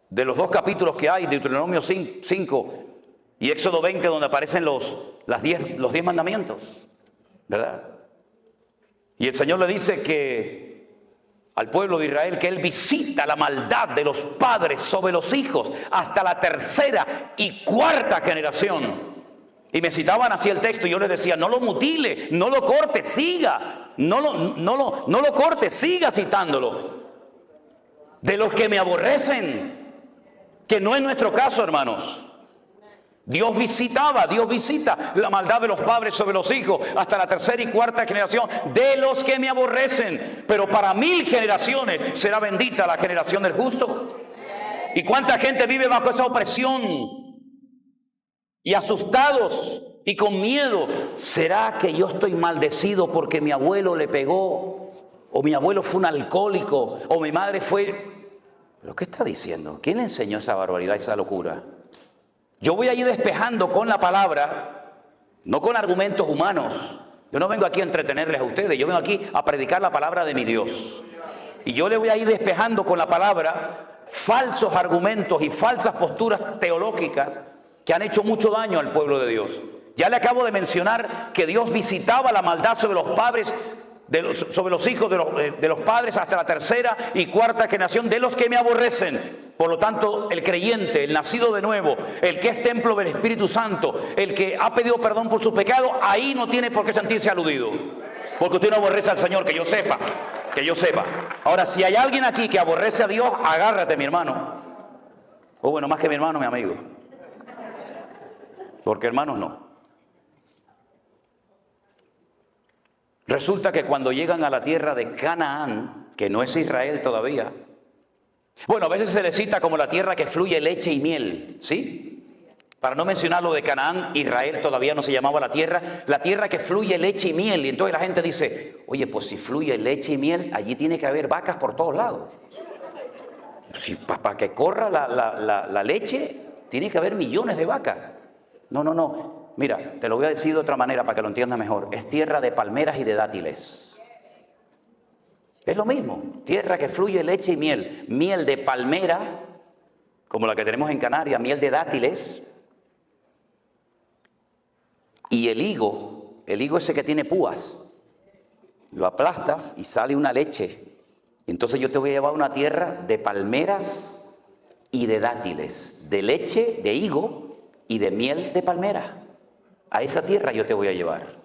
de los 2 capítulos que hay, Deuteronomio 5 y Éxodo 20, donde aparecen los 10 mandamientos, ¿verdad? Y el Señor le dice que al pueblo de Israel que Él visita la maldad de los padres sobre los hijos hasta la 3ª y 4ª generación. Y me citaban así el texto y yo les decía, no lo mutile, no lo corte, siga, no lo corte, siga citándolo. De los que me aborrecen, que no es nuestro caso, hermanos. Dios visita la maldad de los padres sobre los hijos hasta la 3ª y 4ª generación de los que me aborrecen. Pero para 1000 generaciones será bendita la generación del justo. ¿Y cuánta gente vive bajo esa opresión? Y asustados y con miedo. ¿Será que yo estoy maldecido porque mi abuelo le pegó? ¿O mi abuelo fue un alcohólico? ¿O mi madre fue...? ¿Pero qué está diciendo? ¿Quién le enseñó esa barbaridad, esa locura? Yo voy a ir despejando con la palabra, no con argumentos humanos. Yo no vengo aquí a entretenerles a ustedes, yo vengo aquí a predicar la palabra de mi Dios. Y yo le voy a ir despejando con la palabra falsos argumentos y falsas posturas teológicas que han hecho mucho daño al pueblo de Dios. Ya le acabo de mencionar que Dios visitaba la maldad sobre los padres, sobre los hijos de los padres hasta la tercera y cuarta generación de los que me aborrecen. Por lo tanto, el creyente, el nacido de nuevo, el que es templo del Espíritu Santo, el que ha pedido perdón por sus pecados, ahí no tiene por qué sentirse aludido. Porque usted no aborrece al Señor, que yo sepa, que yo sepa. Ahora, si hay alguien aquí que aborrece a Dios, agárrate, mi hermano. O bueno, más que mi hermano, mi amigo. Porque hermanos no. Resulta que cuando llegan a la tierra de Canaán, que no es Israel todavía, bueno, a veces se le cita como la tierra que fluye leche y miel, ¿sí? Para no mencionar lo de Canaán, Israel todavía no se llamaba la tierra que fluye leche y miel. Y entonces la gente dice, oye, pues si fluye leche y miel, allí tiene que haber vacas por todos lados. Si, para que corra la leche, tiene que haber millones de vacas. No. Mira, te lo voy a decir de otra manera para que lo entiendas mejor. Es tierra de palmeras y de dátiles. Es lo mismo, tierra que fluye leche y miel. Miel de palmera, como la que tenemos en Canarias, miel de dátiles. Y el higo ese que tiene púas, lo aplastas y sale una leche. Entonces yo te voy a llevar a una tierra de palmeras y de dátiles, de leche, de higo y de miel de palmera. A esa tierra yo te voy a llevar.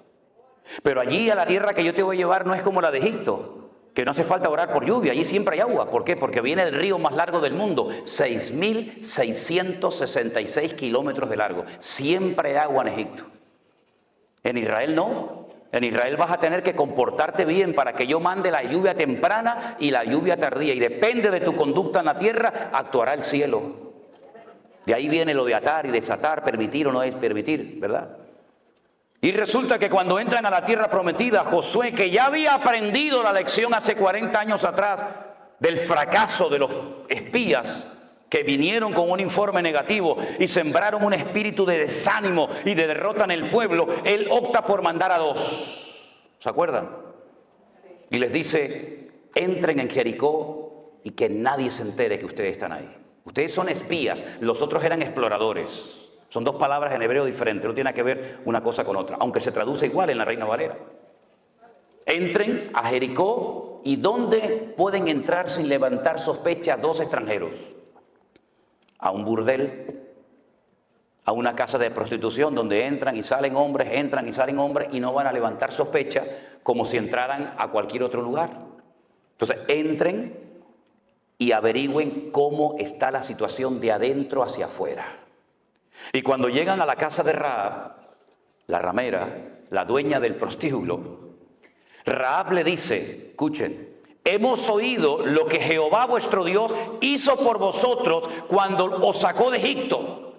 Pero allí a la tierra que yo te voy a llevar no es como la de Egipto, que no hace falta orar por lluvia, allí siempre hay agua. ¿Por qué? Porque viene el río más largo del mundo, 6.666 kilómetros de largo. Siempre hay agua en Egipto. En Israel no. En Israel vas a tener que comportarte bien para que yo mande la lluvia temprana y la lluvia tardía. Y depende de tu conducta en la tierra, actuará el cielo. De ahí viene lo de atar y desatar, permitir o no es permitir, ¿verdad? Y resulta que cuando entran a la tierra prometida, Josué, que ya había aprendido la lección hace 40 años atrás del fracaso de los espías que vinieron con un informe negativo y sembraron un espíritu de desánimo y de derrota en el pueblo, él opta por mandar a 2. ¿Se acuerdan? Y les dice, entren en Jericó y que nadie se entere que ustedes están ahí. Ustedes son espías, los otros eran exploradores. Son dos palabras en hebreo diferentes, no tiene que ver una cosa con otra, aunque se traduce igual en la Reina Valera. Entren a Jericó, ¿y dónde pueden entrar sin levantar sospecha 2 extranjeros? A un burdel, a una casa de prostitución donde entran y salen hombres y no van a levantar sospecha como si entraran a cualquier otro lugar. Entonces, entren y averigüen cómo está la situación de adentro hacia afuera. Y cuando llegan a la casa de Rahab, la ramera, la dueña del prostíbulo, Rahab le dice, escuchen, hemos oído lo que Jehová vuestro Dios hizo por vosotros cuando os sacó de Egipto.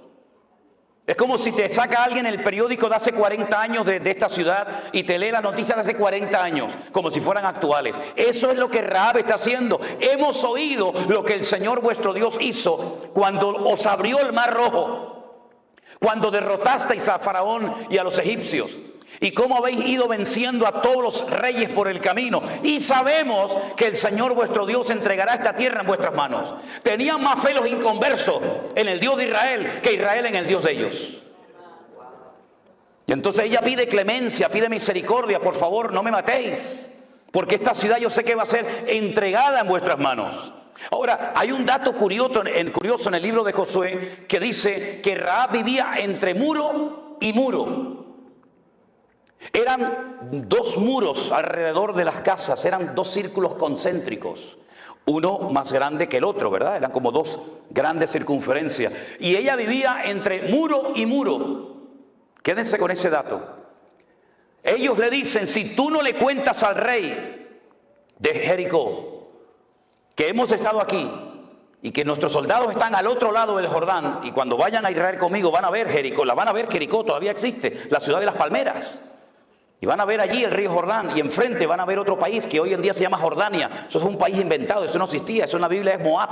Es como si te saca alguien el periódico de hace 40 años de esta ciudad y te lee las noticias de hace 40 años, como si fueran actuales. Eso es lo que Rahab está haciendo. Hemos oído lo que el Señor vuestro Dios hizo cuando os abrió el mar rojo, cuando derrotasteis a Faraón y a los egipcios, y cómo habéis ido venciendo a todos los reyes por el camino. Y sabemos que el Señor vuestro Dios entregará esta tierra en vuestras manos. Tenían más fe los inconversos en el Dios de Israel que Israel en el Dios de ellos. Y entonces ella pide clemencia, pide misericordia. Por favor, no me matéis, porque esta ciudad yo sé que va a ser entregada en vuestras manos. Ahora, hay un dato curioso en el libro de Josué que dice que Rahab vivía entre muro y muro. Eran 2 muros alrededor de las casas, eran 2 círculos concéntricos, uno más grande que el otro, ¿verdad? Eran como 2 grandes circunferencias. Y ella vivía entre muro y muro. Quédense con ese dato. Ellos le dicen, si tú no le cuentas al rey de Jericó que hemos estado aquí y que nuestros soldados están al otro lado del Jordán, y cuando vayan a Israel conmigo van a ver Jericó, Jericó todavía existe, la ciudad de las palmeras. Y van a ver allí el río Jordán, y enfrente van a ver otro país que hoy en día se llama Jordania. Eso es un país inventado, eso no existía, eso en la Biblia es Moab.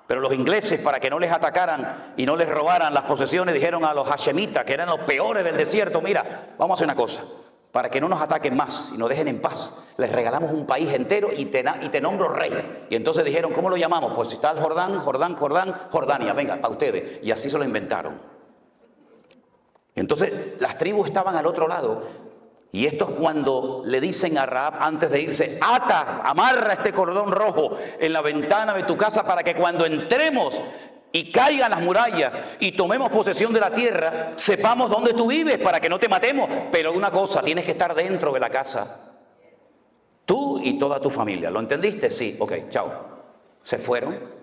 Pero los ingleses, para que no les atacaran y no les robaran las posesiones, dijeron a los hashemitas, que eran los peores del desierto, mira, vamos a hacer una cosa, para que no nos ataquen más y nos dejen en paz, les regalamos un país entero y te nombro rey. Y entonces dijeron, ¿cómo lo llamamos? Pues si está el Jordania, venga, para ustedes. Y así se lo inventaron. Entonces las tribus estaban al otro lado. Y estos, cuando le dicen a Rahab antes de irse: amarra este cordón rojo en la ventana de tu casa para que cuando entremos y caigan las murallas y tomemos posesión de la tierra, sepamos dónde tú vives para que no te matemos. Pero una cosa, tienes que estar dentro de la casa, tú y toda tu familia. ¿Lo entendiste? Sí, ok, chao. Se fueron.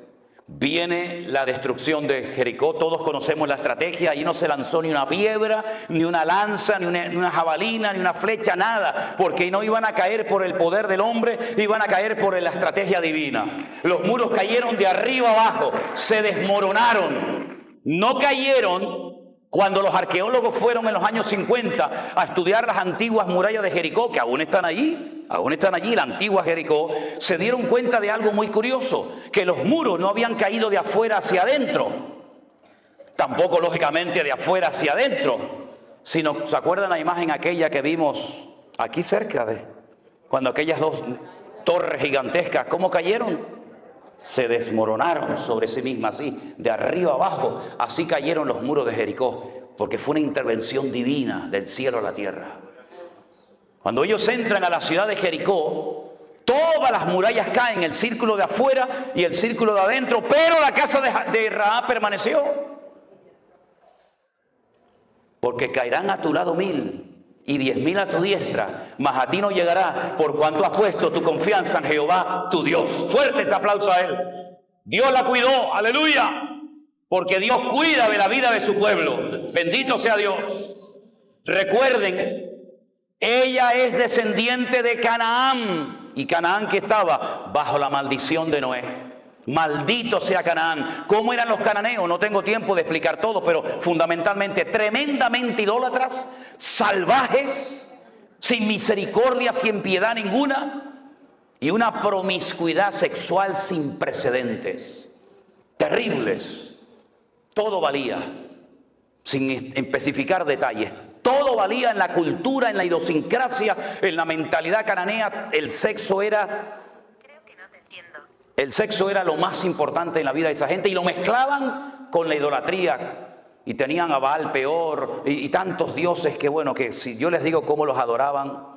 Viene la destrucción de Jericó. Todos conocemos la estrategia. Allí no se lanzó ni una piedra, ni una lanza, ni una jabalina, ni una flecha, nada, porque no iban a caer por el poder del hombre, iban a caer por la estrategia divina. Los muros cayeron de arriba abajo, se desmoronaron. No cayeron cuando los arqueólogos fueron en los años 50 a estudiar las antiguas murallas de Jericó, que aún están allí, la antigua Jericó. Se dieron cuenta de algo muy curioso, que los muros no habían caído de afuera hacia adentro, tampoco lógicamente de afuera hacia adentro, sino, ¿se acuerdan la imagen aquella que vimos aquí cerca cuando aquellas dos torres gigantescas, cómo cayeron? Se desmoronaron sobre sí mismas, así, de arriba abajo. Así cayeron los muros de Jericó, porque fue una intervención divina del cielo a la tierra. Cuando ellos entran a la ciudad de Jericó, todas las murallas caen, el círculo de afuera y el círculo de adentro, pero la casa de Rahab permaneció. Porque caerán a tu lado 1000 y 10.000 a tu diestra, mas a ti no llegará, por cuanto has puesto tu confianza en Jehová tu Dios. Fuerte ese aplauso a él. Dios la cuidó, aleluya, porque Dios cuida de la vida de su pueblo. Bendito sea Dios. Recuerden, ella es descendiente de Canaán, y Canaán, que estaba bajo la maldición de Noé. Maldito sea Canaán. ¿Cómo eran los cananeos? No tengo tiempo de explicar todo, pero fundamentalmente tremendamente idólatras, salvajes, sin misericordia, sin piedad ninguna, y una promiscuidad sexual sin precedentes. Terribles. Todo valía, sin especificar detalles. Todo valía en la cultura, en la idiosincrasia, en la mentalidad cananea. El sexo era lo más importante en la vida de esa gente, y lo mezclaban con la idolatría. Y tenían a Baal Peor y tantos dioses que, bueno, que si yo les digo cómo los adoraban,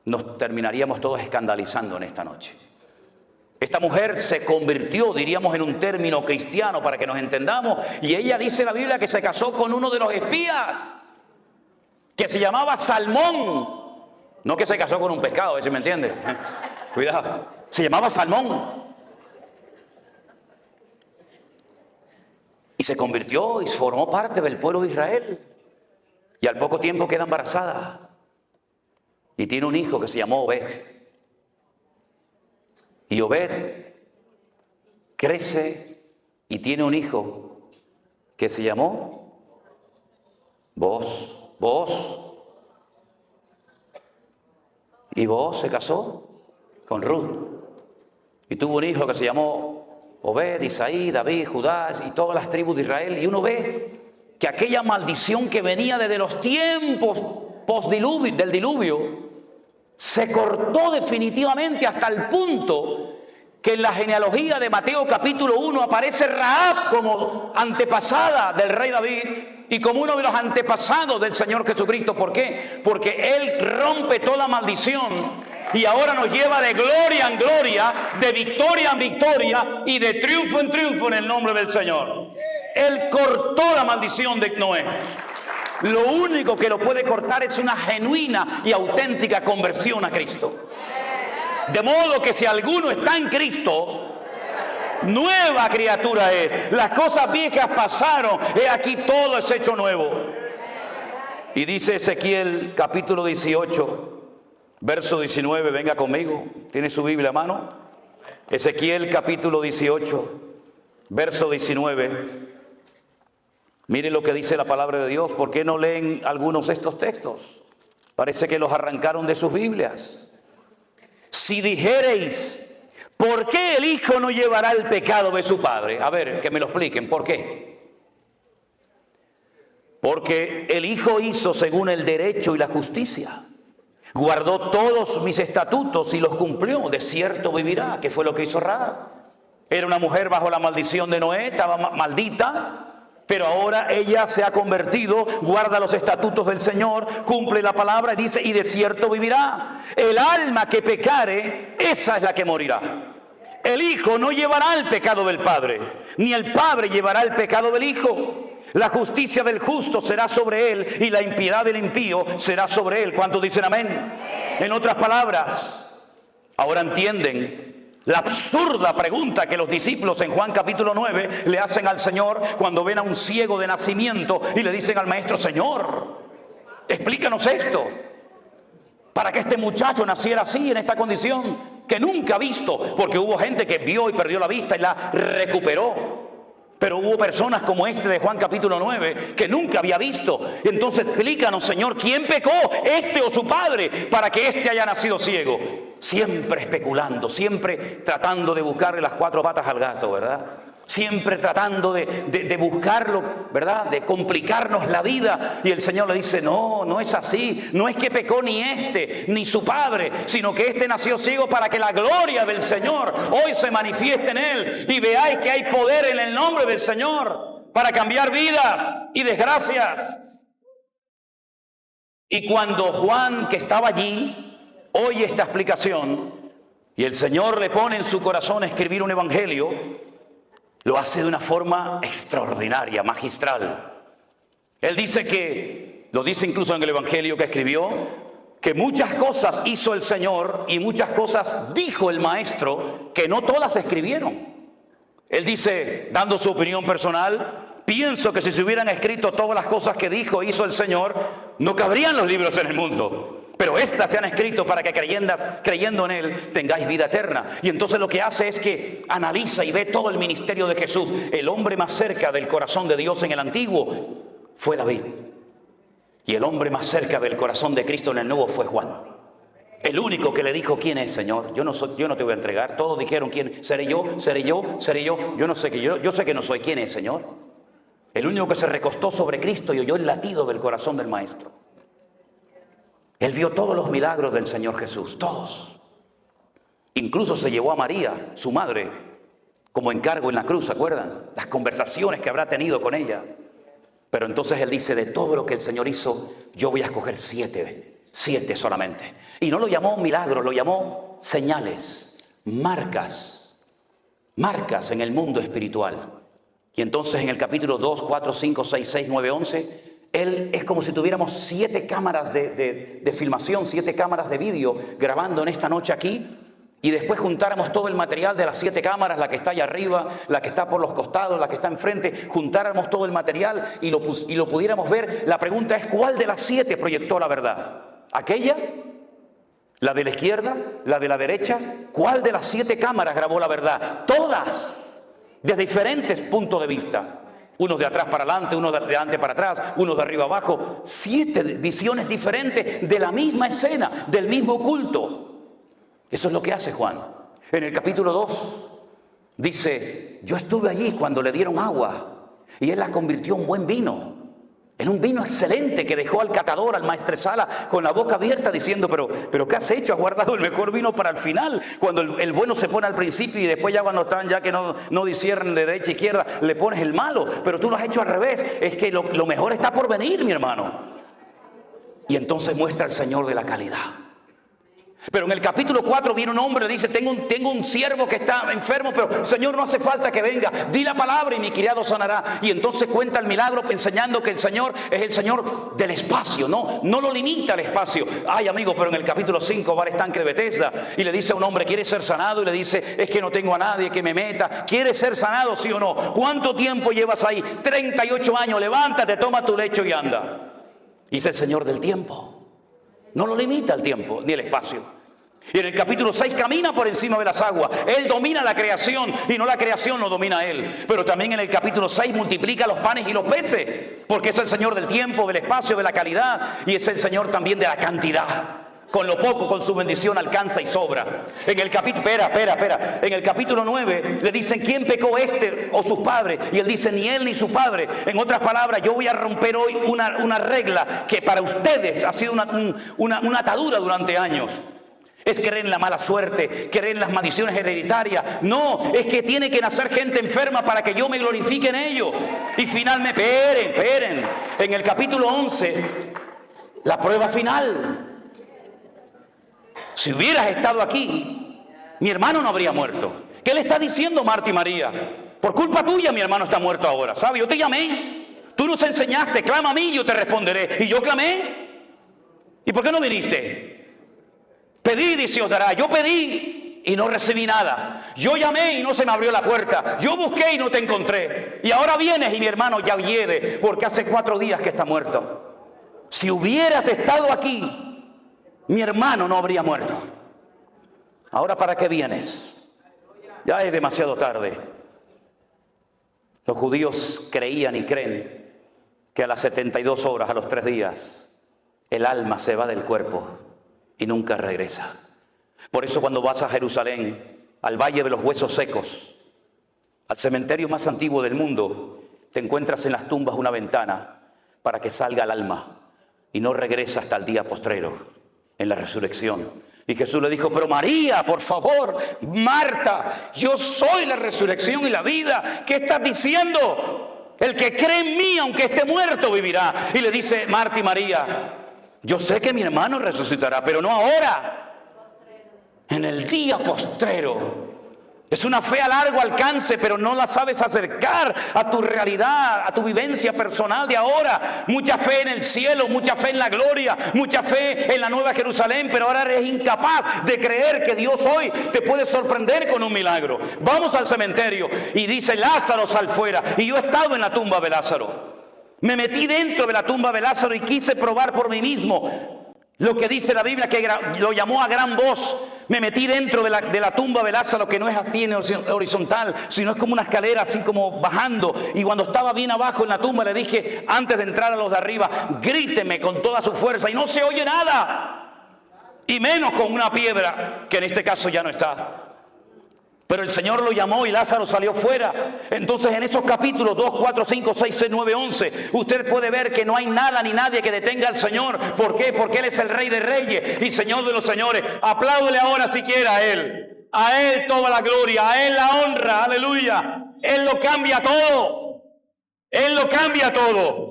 nos terminaríamos todos escandalizando en esta noche. Esta mujer se convirtió, diríamos en un término cristiano para que nos entendamos, y ella dice en la Biblia que se casó con uno de los espías, que se llamaba Salmón. No que se casó con un pescado, ¿sí me entiende? Cuidado, se llamaba Salmón. Y se convirtió y formó parte del pueblo de Israel. Y al poco tiempo queda embarazada. Y tiene un hijo que se llamó Obed. Y Obed crece y tiene un hijo que se llamó Booz. Y Booz se casó con Ruth. Y tuvo un hijo que se llamó Obed, Isaí, David, Judá y todas las tribus de Israel. Y uno ve que aquella maldición que venía desde los tiempos post-diluvio, del diluvio, se cortó definitivamente, hasta el punto que en la genealogía de Mateo capítulo 1 aparece Rahab como antepasada del rey David y como uno de los antepasados del Señor Jesucristo. ¿Por qué? Porque Él rompe toda maldición y ahora nos lleva de gloria en gloria, de victoria en victoria y de triunfo en triunfo en el nombre del Señor. Él cortó la maldición de Noé. Lo único que lo puede cortar es una genuina y auténtica conversión a Cristo. De modo que si alguno está en Cristo, nueva criatura es. Las cosas viejas pasaron, he aquí todo es hecho nuevo. Y dice Ezequiel capítulo 18, verso 19, venga conmigo, ¿tiene su Biblia a mano? Ezequiel capítulo 18, verso 19. Miren lo que dice la palabra de Dios. ¿Por qué no leen algunos de estos textos? Parece que los arrancaron de sus Biblias. Si dijereis, ¿por qué el hijo no llevará el pecado de su padre? A ver, que me lo expliquen, ¿por qué? Porque el hijo hizo según el derecho y la justicia. Guardó todos mis estatutos y los cumplió. De cierto vivirá, que fue lo que hizo Rahab. Era una mujer bajo la maldición de Noé, estaba maldita. Pero ahora ella se ha convertido, guarda los estatutos del Señor, cumple la palabra y dice, y de cierto vivirá. El alma que pecare, esa es la que morirá. El Hijo no llevará el pecado del Padre, ni el Padre llevará el pecado del Hijo. La justicia del justo será sobre él y la impiedad del impío será sobre él. ¿Cuántos dicen amén? En otras palabras, ahora entienden la absurda pregunta que los discípulos en Juan capítulo 9 le hacen al Señor cuando ven a un ciego de nacimiento y le dicen al maestro: Señor, explícanos esto. Para que este muchacho naciera así, en esta condición que nunca ha visto, porque hubo gente que vio y perdió la vista y la recuperó. Pero hubo personas como este de Juan capítulo 9 que nunca había visto. Entonces explícanos, Señor, ¿quién pecó, este o su padre, para que este haya nacido ciego? Siempre especulando, siempre tratando de buscarle las cuatro patas al gato, ¿verdad? Siempre tratando de buscarlo, ¿verdad? De complicarnos la vida. Y el Señor le dice: no, no es así. No es que pecó ni este, ni su padre, sino que este nació ciego para que la gloria del Señor hoy se manifieste en él. Y veáis que hay poder en el nombre del Señor para cambiar vidas y desgracias. Y cuando Juan, que estaba allí, oye esta explicación y el Señor le pone en su corazón escribir un evangelio, lo hace de una forma extraordinaria, magistral. Él dice que, lo dice incluso en el evangelio que escribió, que muchas cosas hizo el Señor y muchas cosas dijo el Maestro que no todas se escribieron. Él dice, dando su opinión personal: pienso que si se hubieran escrito todas las cosas que dijo, hizo el Señor, no cabrían los libros en el mundo. Pero estas se han escrito para que creyendo en Él tengáis vida eterna. Y entonces lo que hace es que analiza y ve todo el ministerio de Jesús. El hombre más cerca del corazón de Dios en el Antiguo fue David. Y el hombre más cerca del corazón de Cristo en el Nuevo fue Juan. El único que le dijo: ¿quién es, Señor? Yo no te voy a entregar. Todos dijeron: ¿quién? ¿Seré yo? ¿Seré yo? ¿Seré yo? Yo no sé que yo sé que no soy. ¿Quién es, Señor? El único que se recostó sobre Cristo y oyó el latido del corazón del Maestro. Él vio todos los milagros del Señor Jesús, todos. Incluso se llevó a María, su madre, como encargo en la cruz, ¿se acuerdan? Las conversaciones que habrá tenido con ella. Pero entonces él dice: de todo lo que el Señor hizo, yo voy a escoger 7 solamente. Y no lo llamó milagros, lo llamó señales, marcas en el mundo espiritual. Y entonces en el capítulo 2, 4, 5, 6, 6, 9, 11... Él es como si tuviéramos 7 cámaras de filmación, 7 cámaras de vídeo grabando en esta noche aquí, y después juntáramos todo el material de las 7 cámaras, la que está allá arriba, la que está por los costados, la que está enfrente, juntáramos todo el material y lo pudiéramos ver. La pregunta es: ¿cuál de las 7 proyectó la verdad? ¿Aquella? ¿La de la izquierda? ¿La de la derecha? ¿Cuál de las 7 cámaras grabó la verdad? Todas, desde diferentes puntos de vista. Unos de atrás para adelante, unos de adelante para atrás, unos de arriba abajo. 7 visiones diferentes de la misma escena, del mismo culto. Eso es lo que hace Juan. En el capítulo 2 dice: yo estuve allí cuando le dieron agua y él la convirtió en buen vino. En un vino excelente que dejó al catador, al maestresala, con la boca abierta diciendo: pero ¿qué has hecho? Has guardado el mejor vino para el final. Cuando el bueno se pone al principio y después ya cuando están, ya que no disciernen de derecha a izquierda, le pones el malo. Pero tú lo has hecho al revés. Es que lo mejor está por venir, mi hermano. Y entonces muestra el Señor de la calidad. Pero en el capítulo 4 viene un hombre y le dice: tengo un siervo que está enfermo, pero Señor, no hace falta que venga, di la palabra y mi criado sanará. Y entonces cuenta el milagro enseñando que el Señor es el Señor del espacio, no lo limita al espacio. Ay, amigo, pero en el capítulo 5 va al estanque de Betesda y le dice a un hombre: ¿quiere ser sanado? Y le dice: es que no tengo a nadie que me meta. ¿Quieres ser sanado, sí o no? ¿Cuánto tiempo llevas ahí? 38 años, levántate, toma tu lecho y anda. Y es el Señor del tiempo. No lo limita el tiempo ni el espacio. Y en el capítulo 6 camina por encima de las aguas. Él domina la creación y no la creación lo domina a él. Pero también en el capítulo 6 multiplica los panes y los peces, porque es el Señor del tiempo, del espacio, de la calidad, y es el Señor también de la cantidad. Con lo poco, con su bendición alcanza y sobra. En el capítulo, espera. En el capítulo 9 le dicen: ¿quién pecó, este o sus padres? Y él dice: ni él ni su padre. En otras palabras, yo voy a romper hoy una regla que para ustedes ha sido una atadura durante años. es creer en la mala suerte, creer en las maldiciones hereditarias. No, es que tiene que nacer gente enferma para que yo me glorifique en ello. Y finalmente, esperen, en el capítulo 11, la prueba final. Si hubieras estado aquí, mi hermano no habría muerto. ¿Qué le está diciendo Marta y María? Por culpa tuya mi hermano está muerto ahora, ¿sabes? Yo te llamé, tú nos enseñaste, clama a mí y yo te responderé. Y yo clamé. ¿Y por qué no viniste? Pedid y se os dará. Yo pedí y no recibí nada. Yo llamé y no se me abrió la puerta. Yo busqué y no te encontré. Y ahora vienes y mi hermano ya hiede porque hace 4 días que está muerto. Si hubieras estado aquí, mi hermano no habría muerto. Ahora, ¿para qué vienes? Ya es demasiado tarde. Los judíos creían y creen que a las 72 horas, a los 3 días, el alma se va del cuerpo y nunca regresa. Por eso cuando vas a Jerusalén, al Valle de los Huesos Secos, al cementerio más antiguo del mundo, te encuentras en las tumbas una ventana para que salga el alma y no regresa hasta el día postrero, en la resurrección. Y Jesús le dijo, pero María, por favor, Marta, yo soy la resurrección y la vida. ¿Qué estás diciendo? El que cree en mí, aunque esté muerto, vivirá. Y le dice Marta y María, yo sé que mi hermano resucitará, pero no ahora, en el día postrero. Es una fe a largo alcance, pero no la sabes acercar a tu realidad, a tu vivencia personal de ahora. Mucha fe en el cielo, mucha fe en la gloria, mucha fe en la nueva Jerusalén, pero ahora eres incapaz de creer que Dios hoy te puede sorprender con un milagro. Vamos al cementerio y dice, Lázaro, sal fuera. Y yo he estado en la tumba de Lázaro. Me metí dentro de la tumba de Lázaro y quise probar por mí mismo lo que dice la Biblia, que lo llamó a gran voz. Me metí dentro de la tumba de Lázaro, que no es así en horizontal, sino es como una escalera así como bajando. Y cuando estaba bien abajo en la tumba le dije, antes de entrar a los de arriba, gríteme con toda su fuerza. Y no se oye nada. Y menos con una piedra, que en este caso ya no está. Pero el Señor lo llamó y Lázaro salió fuera. Entonces en esos capítulos 2, 4, 5, 6, 6, 9, 11, usted puede ver que no hay nada ni nadie que detenga al Señor. ¿Por qué? Porque Él es el Rey de Reyes y Señor de los Señores. Apláudele ahora siquiera a Él. A Él toda la gloria, a Él la honra, aleluya. Él lo cambia todo. Él lo cambia todo.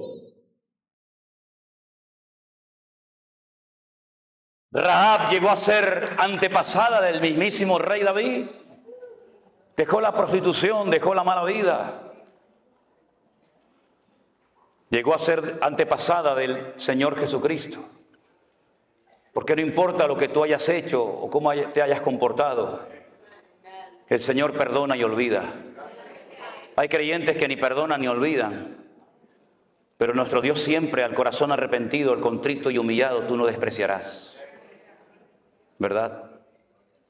Rahab llegó a ser antepasada del mismísimo rey David. Dejó la prostitución, dejó la mala vida. Llegó a ser antepasada del Señor Jesucristo. Porque no importa lo que tú hayas hecho o cómo te hayas comportado, el Señor perdona y olvida. Hay creyentes que ni perdonan ni olvidan. Pero nuestro Dios siempre, al corazón arrepentido, al contrito y humillado, tú no despreciarás. ¿Verdad?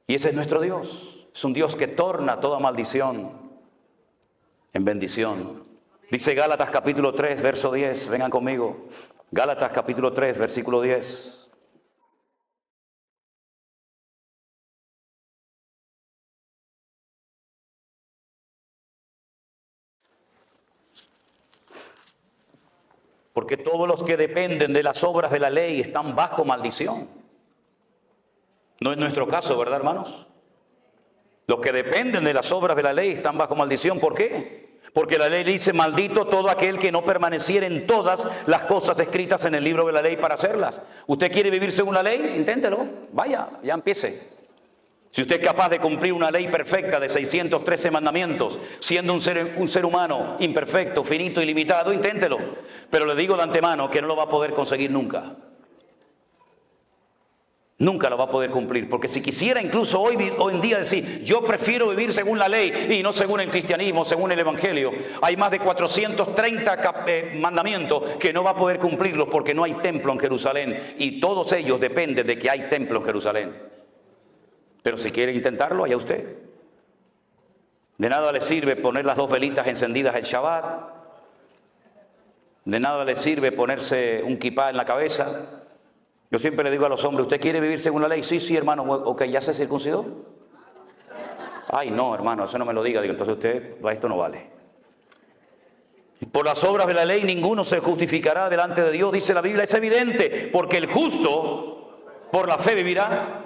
Y ese es nuestro Dios. Es un Dios que torna toda maldición en bendición. Dice Gálatas capítulo 3, verso 10. Vengan conmigo. Gálatas capítulo 3, versículo 10. Porque todos los que dependen de las obras de la ley están bajo maldición. No es nuestro caso, ¿verdad, hermanos? Los que dependen de las obras de la ley están bajo maldición. ¿Por qué? Porque la ley dice, maldito todo aquel que no permaneciera en todas las cosas escritas en el libro de la ley para hacerlas. ¿Usted quiere vivir según la ley? Inténtelo. Vaya, ya empiece. Si usted es capaz de cumplir una ley perfecta de 613 mandamientos, siendo un ser humano imperfecto, finito y limitado, inténtelo. Pero le digo de antemano que no lo va a poder conseguir nunca. Nunca lo va a poder cumplir, porque si quisiera incluso hoy en día decir, yo prefiero vivir según la ley y no según el cristianismo, según el evangelio, hay más de 430 mandamientos que no va a poder cumplirlos porque no hay templo en Jerusalén y todos ellos dependen de que hay templo en Jerusalén. Pero si quiere intentarlo, allá usted. De nada le sirve poner las 2 velitas encendidas el Shabbat, de nada le sirve ponerse un kipá en la cabeza. Yo siempre le digo a los hombres, ¿usted quiere vivir según la ley? Sí, sí, hermano. Ok, ¿ya se circuncidó? Ay, no, hermano, eso no me lo diga. Digo, entonces usted, esto no vale. Por las obras de la ley ninguno se justificará delante de Dios, dice la Biblia. Es evidente, porque el justo por la fe vivirá.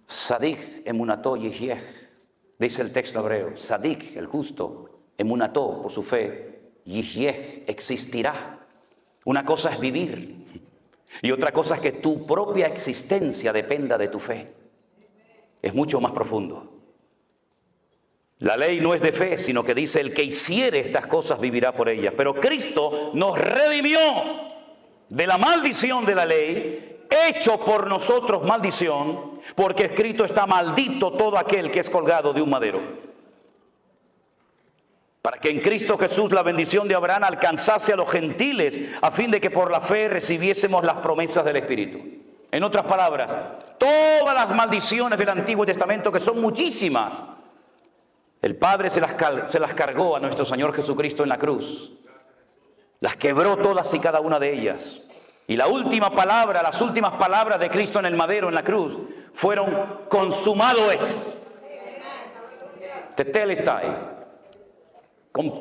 Sadik emunató yihyeh, dice el texto hebreo. Sadik, el justo, emunató, por su fe, yihyeh, existirá. Una cosa es vivir y otra cosa es que tu propia existencia dependa de tu fe. Es mucho más profundo. La ley no es de fe, sino que dice: el que hiciere estas cosas vivirá por ellas. Pero Cristo nos redimió de la maldición de la ley, hecho por nosotros maldición, porque escrito está: maldito todo aquel que es colgado de un madero. Para que en Cristo Jesús la bendición de Abraham alcanzase a los gentiles, a fin de que por la fe recibiésemos las promesas del Espíritu. En otras palabras, todas las maldiciones del Antiguo Testamento, que son muchísimas, el Padre se las cargó a nuestro Señor Jesucristo en la cruz. Las quebró todas y cada una de ellas. Y la última palabra, las últimas palabras de Cristo en el madero, en la cruz, fueron: consumado es. Tetelestai.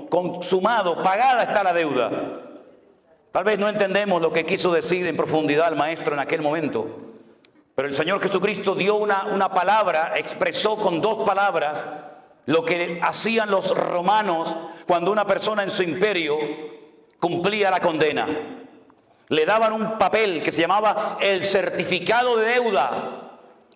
Consumado, pagada está la deuda. Tal vez no entendemos lo que quiso decir en profundidad el Maestro en aquel momento, pero el Señor Jesucristo dio una palabra, expresó con dos palabras lo que hacían los romanos cuando una persona en su imperio cumplía la condena. Le daban un papel que se llamaba el certificado de deuda.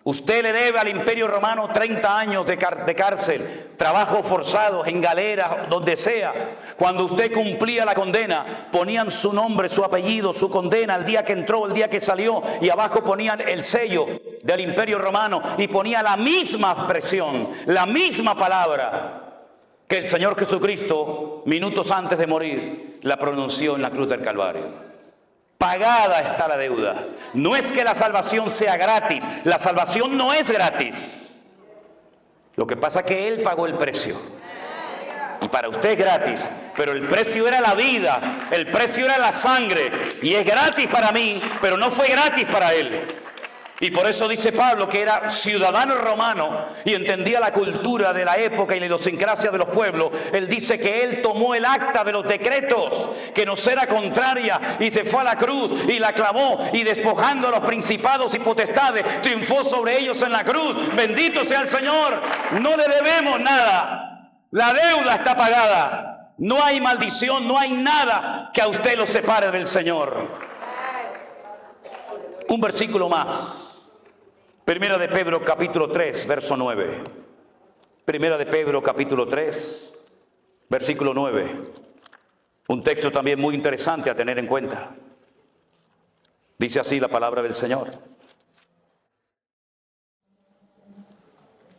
Usted le debe al Imperio Romano 30 años de cárcel, trabajos forzados, en galeras, donde sea. Cuando usted cumplía la condena, ponían su nombre, su apellido, su condena, el día que entró, el día que salió, y abajo ponían el sello del Imperio Romano y ponía la misma expresión, la misma palabra que el Señor Jesucristo, minutos antes de morir, la pronunció en la cruz del Calvario. Pagada está la deuda. No es que la salvación sea gratis. La salvación no es gratis. Lo que pasa es que Él pagó el precio. Y para usted es gratis. Pero el precio era la vida. El precio era la sangre. Y es gratis para mí, pero no fue gratis para Él. Y por eso dice Pablo que era ciudadano romano y entendía la cultura de la época y la idiosincrasia de los pueblos. Él dice que él tomó el acta de los decretos que nos era contraria y se fue a la cruz y la clavó, y despojando a los principados y potestades triunfó sobre ellos en la cruz. Bendito sea el Señor. No le debemos nada. La deuda está pagada. No hay maldición, no hay nada que a usted lo separe del Señor. Un versículo más. Primera de Pedro capítulo 3, verso 9. Primera de Pedro capítulo 3, versículo 9. Un texto también muy interesante a tener en cuenta. Dice así la palabra del Señor.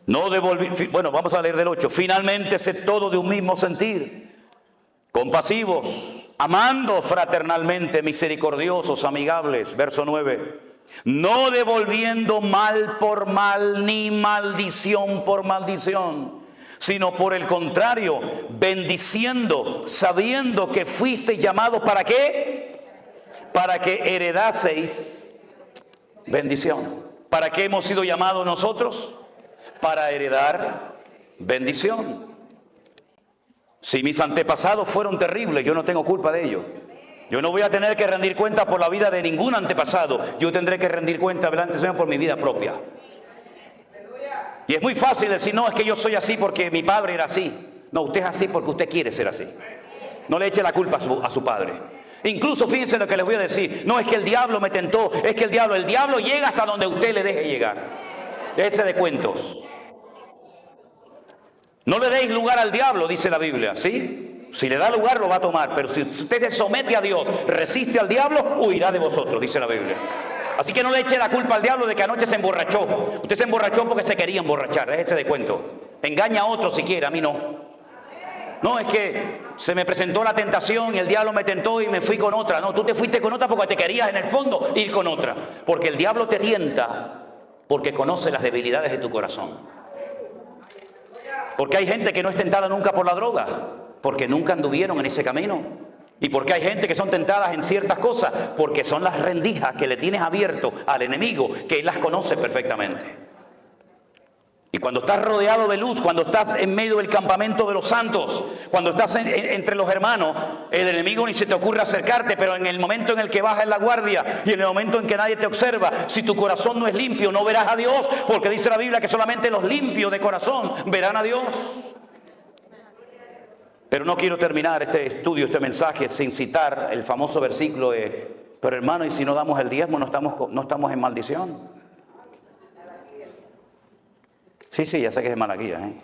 Bueno, vamos a leer del 8. Finalmente, sed todo de un mismo sentir, compasivos, amando fraternalmente, misericordiosos, amigables. Verso 9. No devolviendo mal por mal, ni maldición por maldición, sino por el contrario, bendiciendo, sabiendo que fuisteis llamados, ¿para qué? Para que heredaseis bendición. ¿Para qué hemos sido llamados nosotros? Para heredar bendición. Si mis antepasados fueron terribles, yo no tengo culpa de ello. Yo no voy a tener que rendir cuenta por la vida de ningún antepasado. Yo tendré que rendir cuenta delante del Señor por mi vida propia. Y es muy fácil decir: no, es que yo soy así porque mi padre era así. No, usted es así porque usted quiere ser así. No le eche la culpa a su padre. Incluso fíjense lo que les voy a decir: no es que el diablo me tentó, es que el diablo llega hasta donde usted le deje llegar. Déjese de cuentos. No le deis lugar al diablo, dice la Biblia, ¿sí? Si le da lugar, lo va a tomar. Pero si usted se somete a Dios, resiste al diablo, huirá de vosotros, dice la Biblia. Así que no le eche la culpa al diablo de que anoche se emborrachó. Usted se emborrachó porque se quería emborrachar. Déjese de cuento. Engaña a otro si quiere, a mí no. No, es que se me presentó la tentación y el diablo me tentó y me fui con otra. No, tú te fuiste con otra porque te querías en el fondo ir con otra. Porque el diablo te tienta porque conoce las debilidades de tu corazón. Porque hay gente que no es tentada nunca por la droga, porque nunca anduvieron en ese camino. Y porque hay gente que son tentadas en ciertas cosas, porque son las rendijas que le tienes abierto al enemigo, que él las conoce perfectamente. Y cuando estás rodeado de luz, cuando estás en medio del campamento de los santos, cuando estás entre los hermanos, el enemigo ni se te ocurre acercarte, pero en el momento en el que bajas la guardia y en el momento en que nadie te observa, si tu corazón no es limpio, no verás a Dios, porque dice la Biblia que solamente los limpios de corazón verán a Dios. Pero no quiero terminar este estudio, este mensaje, sin citar el famoso versículo de, pero hermano, y si no damos el diezmo, no estamos en maldición. Sí, ya sé que es de Malaquías, ¿eh?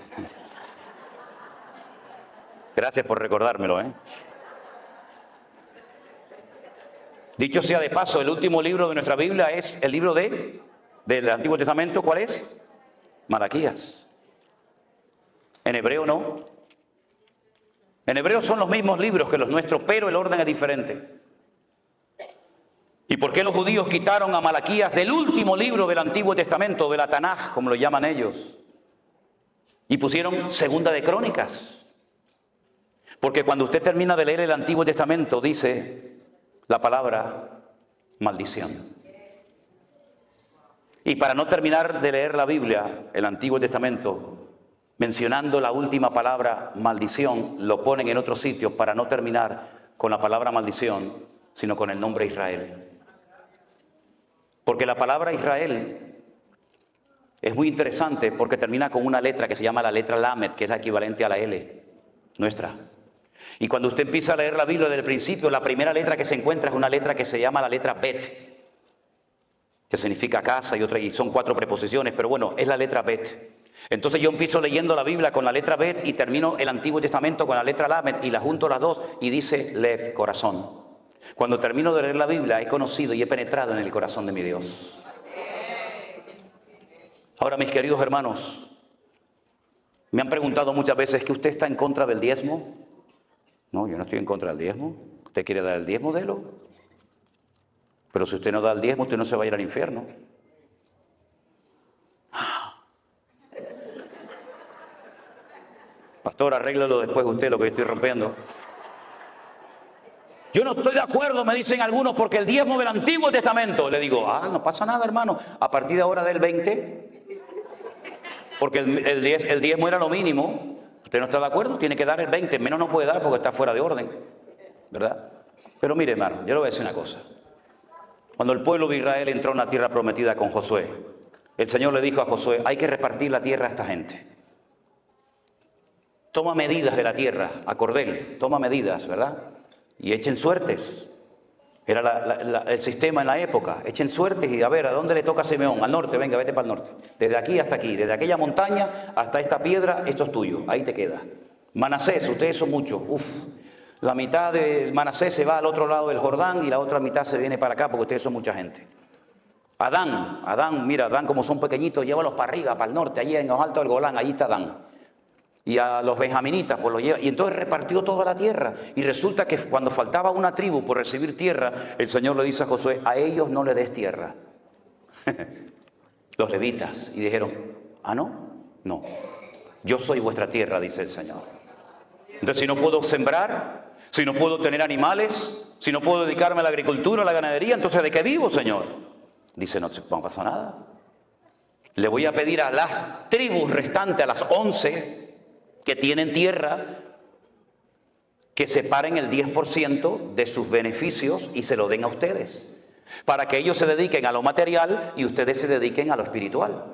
Gracias por recordármelo, ¿eh? Dicho sea de paso, el último libro de nuestra Biblia es el libro del Antiguo Testamento. ¿Cuál es? Malaquías. En hebreo no. En hebreo son los mismos libros que los nuestros, pero el orden es diferente. ¿Y por qué los judíos quitaron a Malaquías del último libro del Antiguo Testamento, de la Tanaj, como lo llaman ellos? Y pusieron Segunda de Crónicas. Porque cuando usted termina de leer el Antiguo Testamento, dice la palabra maldición. Y para no terminar de leer la Biblia, el Antiguo Testamento, mencionando la última palabra maldición, lo ponen en otro sitio para no terminar con la palabra maldición, sino con el nombre Israel. Porque la palabra Israel es muy interesante porque termina con una letra que se llama la letra Lamed, que es la equivalente a la L, nuestra. Y cuando usted empieza a leer la Biblia desde el principio, la primera letra que se encuentra es una letra que se llama la letra Bet, que significa casa y son 4 preposiciones, pero bueno, es la letra Bet. Entonces yo empiezo leyendo la Biblia con la letra Bet y termino el Antiguo Testamento con la letra Lamed y la junto las dos y dice Lev, corazón. Cuando termino de leer la Biblia he conocido y he penetrado en el corazón de mi Dios. Ahora, mis queridos hermanos, me han preguntado muchas veces que usted está en contra del diezmo. No, yo no estoy en contra del diezmo. ¿Usted quiere dar el diezmo? Délo. Pero si usted no da el diezmo, usted no se va a ir al infierno. Pastor, arréglalo después usted lo que yo estoy rompiendo. Yo no estoy de acuerdo, me dicen algunos, porque el diezmo del Antiguo Testamento. Le digo, no pasa nada, hermano. A partir de ahora del 20... Porque el diezmo era lo mínimo. Usted no está de acuerdo, tiene que dar el 20. Menos no puede dar porque está fuera de orden. ¿Verdad? Pero mire, hermano, yo le voy a decir una cosa. Cuando el pueblo de Israel entró en la tierra prometida con Josué, el Señor le dijo a Josué, hay que repartir la tierra a esta gente. Toma medidas de la tierra, a cordel, toma medidas, ¿verdad? Y echen suertes. Era el sistema en la época. Echen suertes y a ver, ¿a dónde le toca a Simeón? Al norte, venga, vete para el norte. Desde aquí hasta aquí, desde aquella montaña hasta esta piedra, esto es tuyo, ahí te queda. Manasés, ustedes son muchos, la mitad de Manasés se va al otro lado del Jordán y la otra mitad se viene para acá porque ustedes son mucha gente. Adán, mira, Adán como son pequeñitos, llévalos para arriba, para el norte, allí en los altos del Golán, allí está Adán. Y a los benjaminitas, pues los lleva. Y entonces repartió toda la tierra. Y resulta que cuando faltaba una tribu por recibir tierra, el Señor le dice a Josué, a ellos no le des tierra. Los levitas. Y dijeron, no. Yo soy vuestra tierra, dice el Señor. Entonces, si no puedo sembrar, si no puedo tener animales, si no puedo dedicarme a la agricultura, a la ganadería, entonces ¿de qué vivo, Señor? Dice, no pasa nada. Le voy a pedir a las tribus restantes, a las 11 que tienen tierra, que separen el 10% de sus beneficios y se lo den a ustedes, para que ellos se dediquen a lo material y ustedes se dediquen a lo espiritual.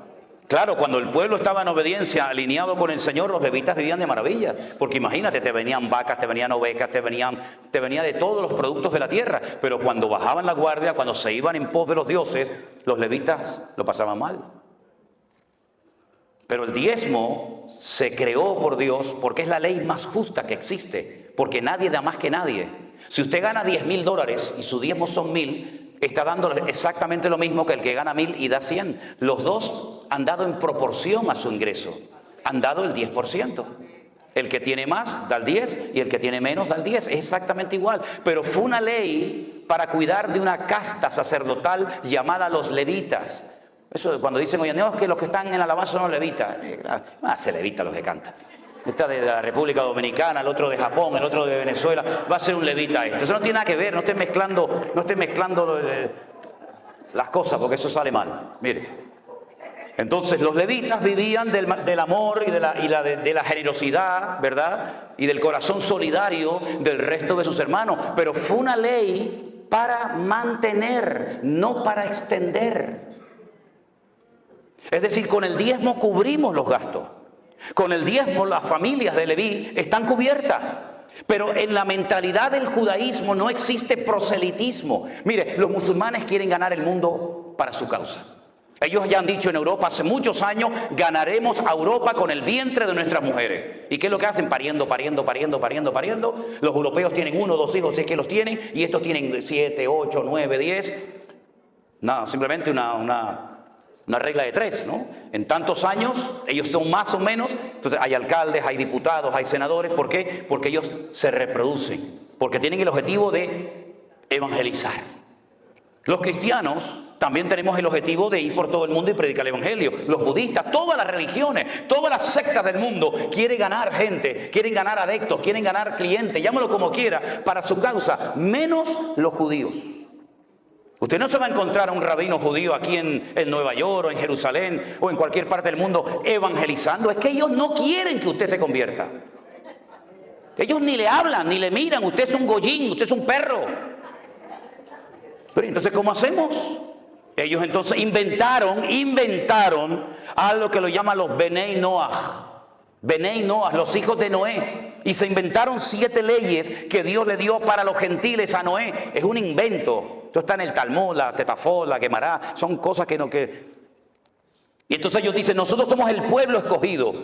Claro, cuando el pueblo estaba en obediencia, alineado con el Señor, los levitas vivían de maravilla, porque imagínate, te venían vacas, te venían ovejas, te venía de todos los productos de la tierra, pero cuando bajaban la guardia, cuando se iban en pos de los dioses, los levitas lo pasaban mal. Pero el diezmo se creó por Dios porque es la ley más justa que existe, porque nadie da más que nadie. Si usted gana $10,000 y su diezmo son 1,000, está dando exactamente lo mismo que el que gana 1,000 y da 100. Los dos han dado en proporción a su ingreso, han dado el 10%. El que tiene más da el 10 y el que tiene menos da el 10, es exactamente igual. Pero fue una ley para cuidar de una casta sacerdotal llamada los levitas. Eso cuando dicen, oye, no, es que los que están en la alabanza son los levitas. Se levita los que cantan. Esta de la República Dominicana, el otro de Japón, el otro de Venezuela, va a ser un levita esto. Eso no tiene nada que ver, no esté mezclando las cosas, porque eso sale mal. Mire, Entonces los levitas vivían del amor y de la generosidad, ¿verdad? Y del corazón solidario del resto de sus hermanos. Pero fue una ley para mantener, no para extender. Es decir, con el diezmo cubrimos los gastos. Con el diezmo las familias de Leví están cubiertas. Pero en la mentalidad del judaísmo no existe proselitismo. Mire, los musulmanes quieren ganar el mundo para su causa. Ellos ya han dicho en Europa hace muchos años, ganaremos a Europa con el vientre de nuestras mujeres. ¿Y qué es lo que hacen? Pariendo. Los europeos tienen 1 o 2 hijos, si es que los tienen, y estos tienen 7, 8, 9, 10. Nada, simplemente una regla de 3, ¿no? En tantos años, ellos son más o menos, entonces hay alcaldes, hay diputados, hay senadores. ¿Por qué? Porque ellos se reproducen, porque tienen el objetivo de evangelizar. Los cristianos también tenemos el objetivo de ir por todo el mundo y predicar el evangelio. Los budistas, todas las religiones, todas las sectas del mundo quieren ganar gente, quieren ganar adeptos, quieren ganar clientes, llámalo como quiera, para su causa, menos los judíos. Usted no se va a encontrar a un rabino judío aquí en Nueva York o en Jerusalén o en cualquier parte del mundo evangelizando. Es que ellos no quieren que usted se convierta. Ellos ni le hablan, ni le miran. Usted es un goyín, usted es un perro. Pero entonces, ¿cómo hacemos? Ellos entonces inventaron algo que lo llaman los Benei Noah. Benei Noah, los hijos de Noé. Y se inventaron 7 leyes que Dios le dio para los gentiles a Noé. Es un invento. Esto está en el Talmud, la Tetafot, la Gemara. Son cosas que no... Y entonces ellos dicen, nosotros somos el pueblo escogido.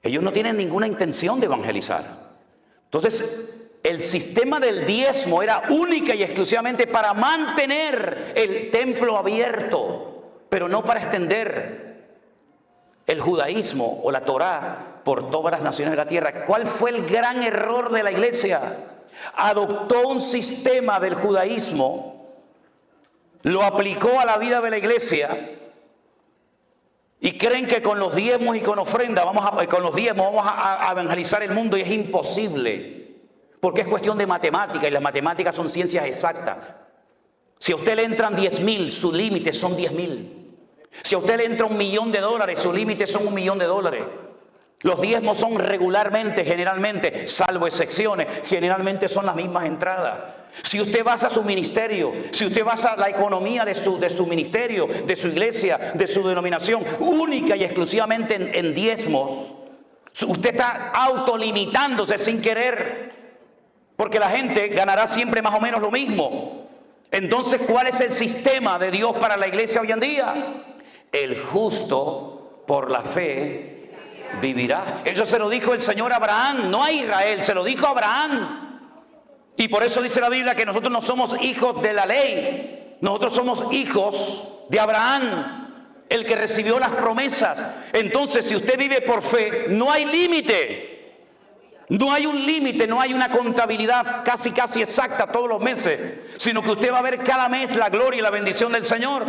Ellos no tienen ninguna intención de evangelizar. Entonces, el sistema del diezmo era única y exclusivamente para mantener el templo abierto, pero no para extender el judaísmo o la Torá por todas las naciones de la tierra. ¿Cuál fue el gran error de la iglesia? Adoptó un sistema del judaísmo, lo aplicó a la vida de la iglesia y creen que con los diezmos y con ofrenda vamos a evangelizar el mundo, y es imposible. Porque es cuestión de matemática, y las matemáticas son ciencias exactas. Si a usted le entran 10,000, su límite son 10,000. Si a usted le entra $1.000.000, su límite son $1.000.000. Los diezmos son regularmente, generalmente, salvo excepciones, generalmente son las mismas entradas. Si usted basa su ministerio, si usted basa la economía de su ministerio, de su iglesia, de su denominación, única y exclusivamente en diezmos, usted está autolimitándose sin querer. Porque la gente ganará siempre más o menos lo mismo. Entonces, ¿cuál es el sistema de Dios para la iglesia hoy en día? El justo por la fe vivirá. Eso se lo dijo el Señor a Abraham, no a Israel, se lo dijo a Abraham. Y por eso dice la Biblia que nosotros no somos hijos de la ley, nosotros somos hijos de Abraham, el que recibió las promesas. Entonces, si usted vive por fe, no hay límite. No hay un límite, no hay una contabilidad casi exacta todos los meses, sino que usted va a ver cada mes la gloria y la bendición del Señor.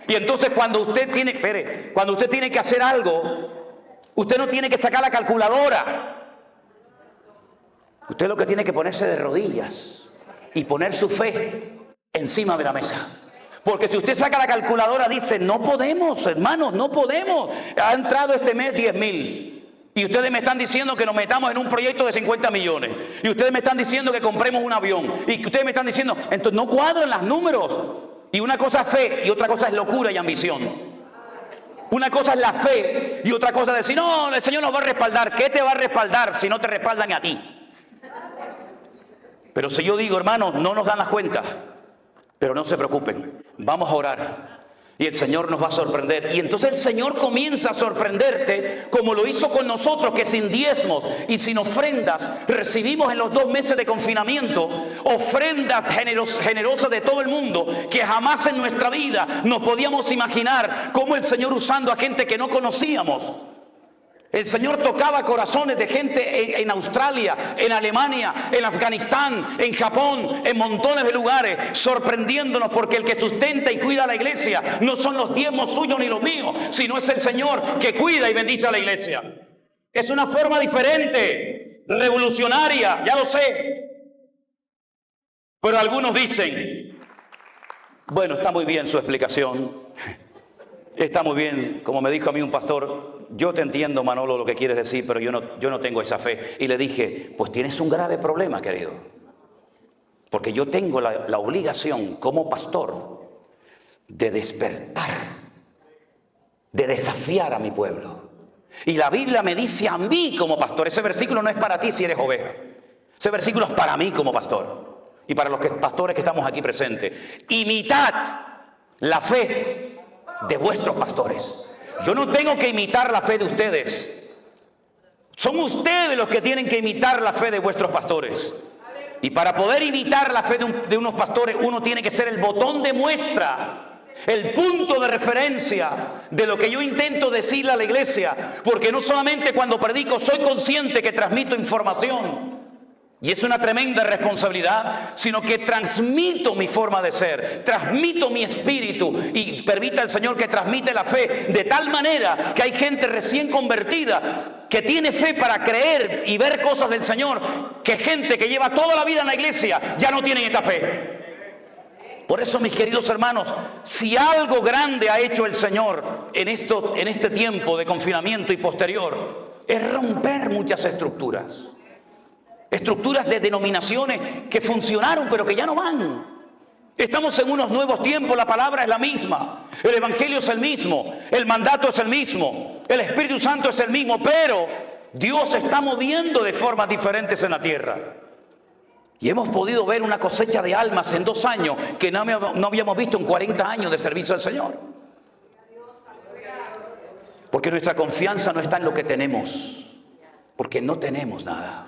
Y entonces cuando usted tiene que hacer algo, usted no tiene que sacar la calculadora. Usted lo que tiene que ponerse de rodillas y poner su fe encima de la mesa. Porque si usted saca la calculadora, dice, no podemos, hermanos, no podemos. Ha entrado este mes 10,000. Y ustedes me están diciendo que nos metamos en un proyecto de 50 millones. Y ustedes me están diciendo que compremos un avión. Y que ustedes me están diciendo, entonces no cuadran los números. Y una cosa es fe y otra cosa es locura y ambición. Una cosa es la fe y otra cosa es decir, no, el Señor nos va a respaldar. ¿Qué te va a respaldar si no te respaldan a ti? Pero si yo digo, hermanos, no nos dan las cuentas, pero no se preocupen, vamos a orar. Y el Señor nos va a sorprender. Y entonces el Señor comienza a sorprenderte como lo hizo con nosotros, que sin diezmos y sin ofrendas recibimos en los 2 meses de confinamiento ofrendas generosas de todo el mundo, que jamás en nuestra vida nos podíamos imaginar cómo el Señor usando a gente que no conocíamos. El Señor tocaba corazones de gente en Australia, en Alemania, en Afganistán, en Japón, en montones de lugares, sorprendiéndonos, porque el que sustenta y cuida a la iglesia no son los diezmos suyos ni los míos, sino es el Señor que cuida y bendice a la iglesia. Es una forma diferente, revolucionaria, ya lo sé. Pero algunos dicen, bueno, está muy bien su explicación. Está muy bien, como me dijo a mí un pastor, yo te entiendo, Manolo, lo que quieres decir, pero yo no tengo esa fe. Y le dije, pues tienes un grave problema, querido. Porque yo tengo la obligación como pastor de despertar, de desafiar a mi pueblo. Y la Biblia me dice a mí como pastor, ese versículo no es para ti si eres oveja. Ese versículo es para mí como pastor. Y para los pastores que estamos aquí presentes. Imitad la fe de vuestros pastores. Yo no tengo que imitar la fe de ustedes. Son ustedes los que tienen que imitar la fe de vuestros pastores. Y para poder imitar la fe de unos pastores, uno tiene que ser el botón de muestra, el punto de referencia de lo que yo intento decirle a la iglesia. Porque no solamente cuando predico soy consciente que transmito información, y es una tremenda responsabilidad, sino que transmito mi forma de ser, transmito mi espíritu y permita el Señor que transmite la fe de tal manera que hay gente recién convertida que tiene fe para creer y ver cosas del Señor, que gente que lleva toda la vida en la iglesia ya no tienen esa fe. Por eso, mis queridos hermanos, si algo grande ha hecho el Señor en este tiempo de confinamiento y posterior, es romper muchas estructuras. Estructuras de denominaciones que funcionaron pero que ya no van. Estamos en unos nuevos tiempos, la palabra es la misma, el evangelio es el mismo, el mandato es el mismo, el Espíritu Santo es el mismo, pero Dios se está moviendo de formas diferentes en la tierra. Y hemos podido ver una cosecha de almas en 2 años que no habíamos visto en 40 años de servicio al Señor. Porque nuestra confianza no está en lo que tenemos, porque no tenemos nada.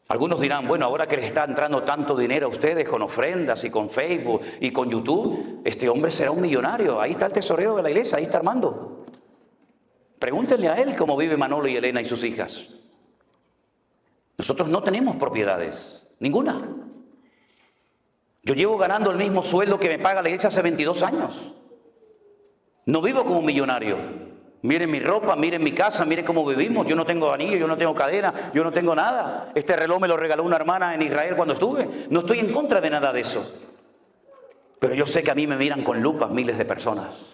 Algunos dirán, bueno, ahora que les está entrando tanto dinero a ustedes con ofrendas y con Facebook y con YouTube, este hombre será un millonario. Ahí está el tesorero de la iglesia, ahí está Armando. Pregúntenle a él cómo vive Manolo y Elena y sus hijas. Nosotros no tenemos propiedades, ninguna. Yo llevo ganando el mismo sueldo que me paga la iglesia hace 22 años. No vivo como un millonario. Miren mi ropa, miren mi casa, miren cómo vivimos. Yo no tengo anillo, yo no tengo cadena, yo no tengo nada. Este reloj me lo regaló una hermana en Israel cuando estuve. No estoy en contra de nada de eso. Pero yo sé que a mí me miran con lupa miles de personas.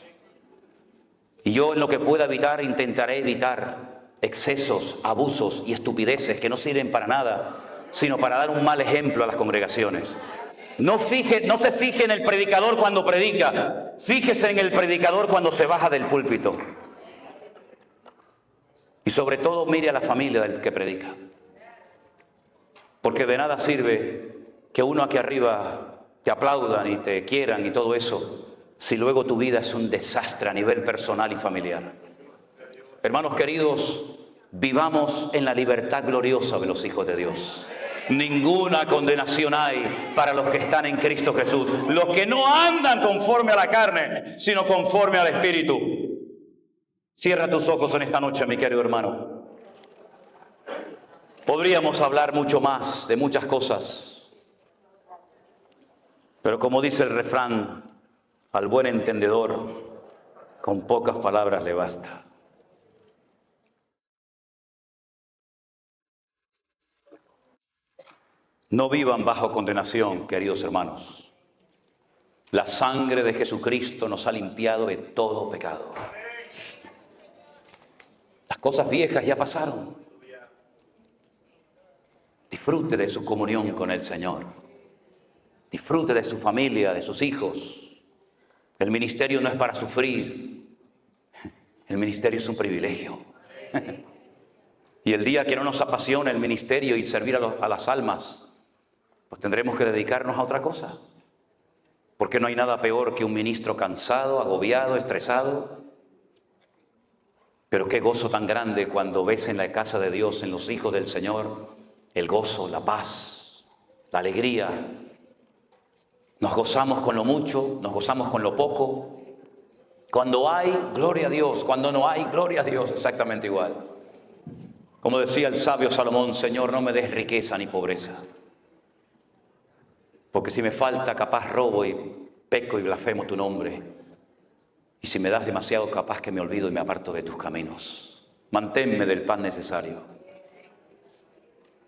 Y yo en lo que pueda evitar, intentaré evitar excesos, abusos y estupideces que no sirven para nada, sino para dar un mal ejemplo a las congregaciones. No se fije en el predicador cuando predica. Fíjese en el predicador cuando se baja del púlpito. Y sobre todo mire a la familia del que predica. Porque de nada sirve que uno aquí arriba te aplaudan y te quieran y todo eso, si luego tu vida es un desastre a nivel personal y familiar. Hermanos queridos, vivamos en la libertad gloriosa de los hijos de Dios. Ninguna condenación hay para los que están en Cristo Jesús. Los que no andan conforme a la carne, sino conforme al Espíritu. Cierra tus ojos en esta noche, mi querido hermano. Podríamos hablar mucho más de muchas cosas, pero como dice el refrán, al buen entendedor, con pocas palabras le basta. No vivan bajo condenación, queridos hermanos. La sangre de Jesucristo nos ha limpiado de todo pecado. Las cosas viejas ya pasaron. Disfrute de su comunión con el Señor. Disfrute de su familia, de sus hijos. El ministerio no es para sufrir. El ministerio es un privilegio. Y el día que no nos apasione el ministerio y servir a las almas, pues tendremos que dedicarnos a otra cosa. Porque no hay nada peor que un ministro cansado, agobiado, estresado. Pero qué gozo tan grande cuando ves en la casa de Dios, en los hijos del Señor, el gozo, la paz, la alegría. Nos gozamos con lo mucho, nos gozamos con lo poco. Cuando hay, gloria a Dios. Cuando no hay, gloria a Dios. Exactamente igual. Como decía el sabio Salomón, Señor, no me des riqueza ni pobreza. Porque si me falta, capaz robo y peco y blasfemo tu nombre. Y si me das demasiado, capaz que me olvido y me aparto de tus caminos. Manténme del pan necesario.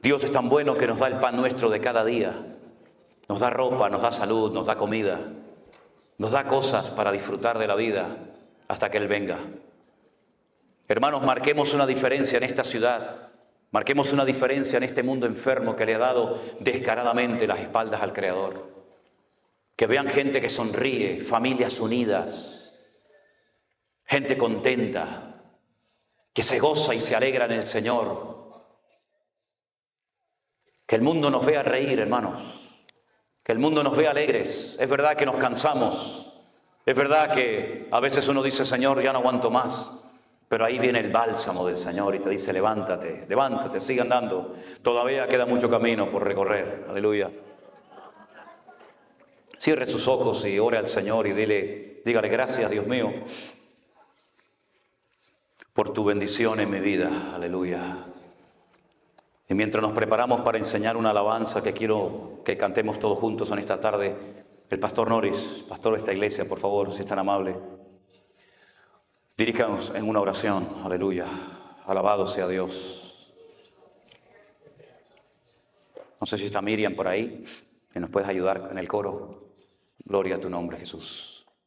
Dios es tan bueno que nos da el pan nuestro de cada día. Nos da ropa, nos da salud, nos da comida. Nos da cosas para disfrutar de la vida hasta que Él venga. Hermanos, marquemos una diferencia en esta ciudad. Marquemos una diferencia en este mundo enfermo que le ha dado descaradamente las espaldas al Creador. Que vean gente que sonríe, familias unidas, gente contenta, que se goza y se alegra en el Señor. Que el mundo nos vea reír, hermanos. Que el mundo nos vea alegres. Es verdad que nos cansamos. Es verdad que a veces uno dice, Señor, ya no aguanto más. Pero ahí viene el bálsamo del Señor y te dice, levántate, levántate, sigue andando. Todavía queda mucho camino por recorrer. Aleluya. Cierre sus ojos y ore al Señor y dígale, gracias, Dios mío, por tu bendición en mi vida. Aleluya. Y mientras nos preparamos para enseñar una alabanza que quiero que cantemos todos juntos en esta tarde, el pastor Norris, pastor de esta iglesia, por favor, si es tan amable, diríjanos en una oración. Aleluya. Alabado sea Dios. No sé si está Miriam por ahí, que nos puedes ayudar en el coro. Gloria a tu nombre, Jesús.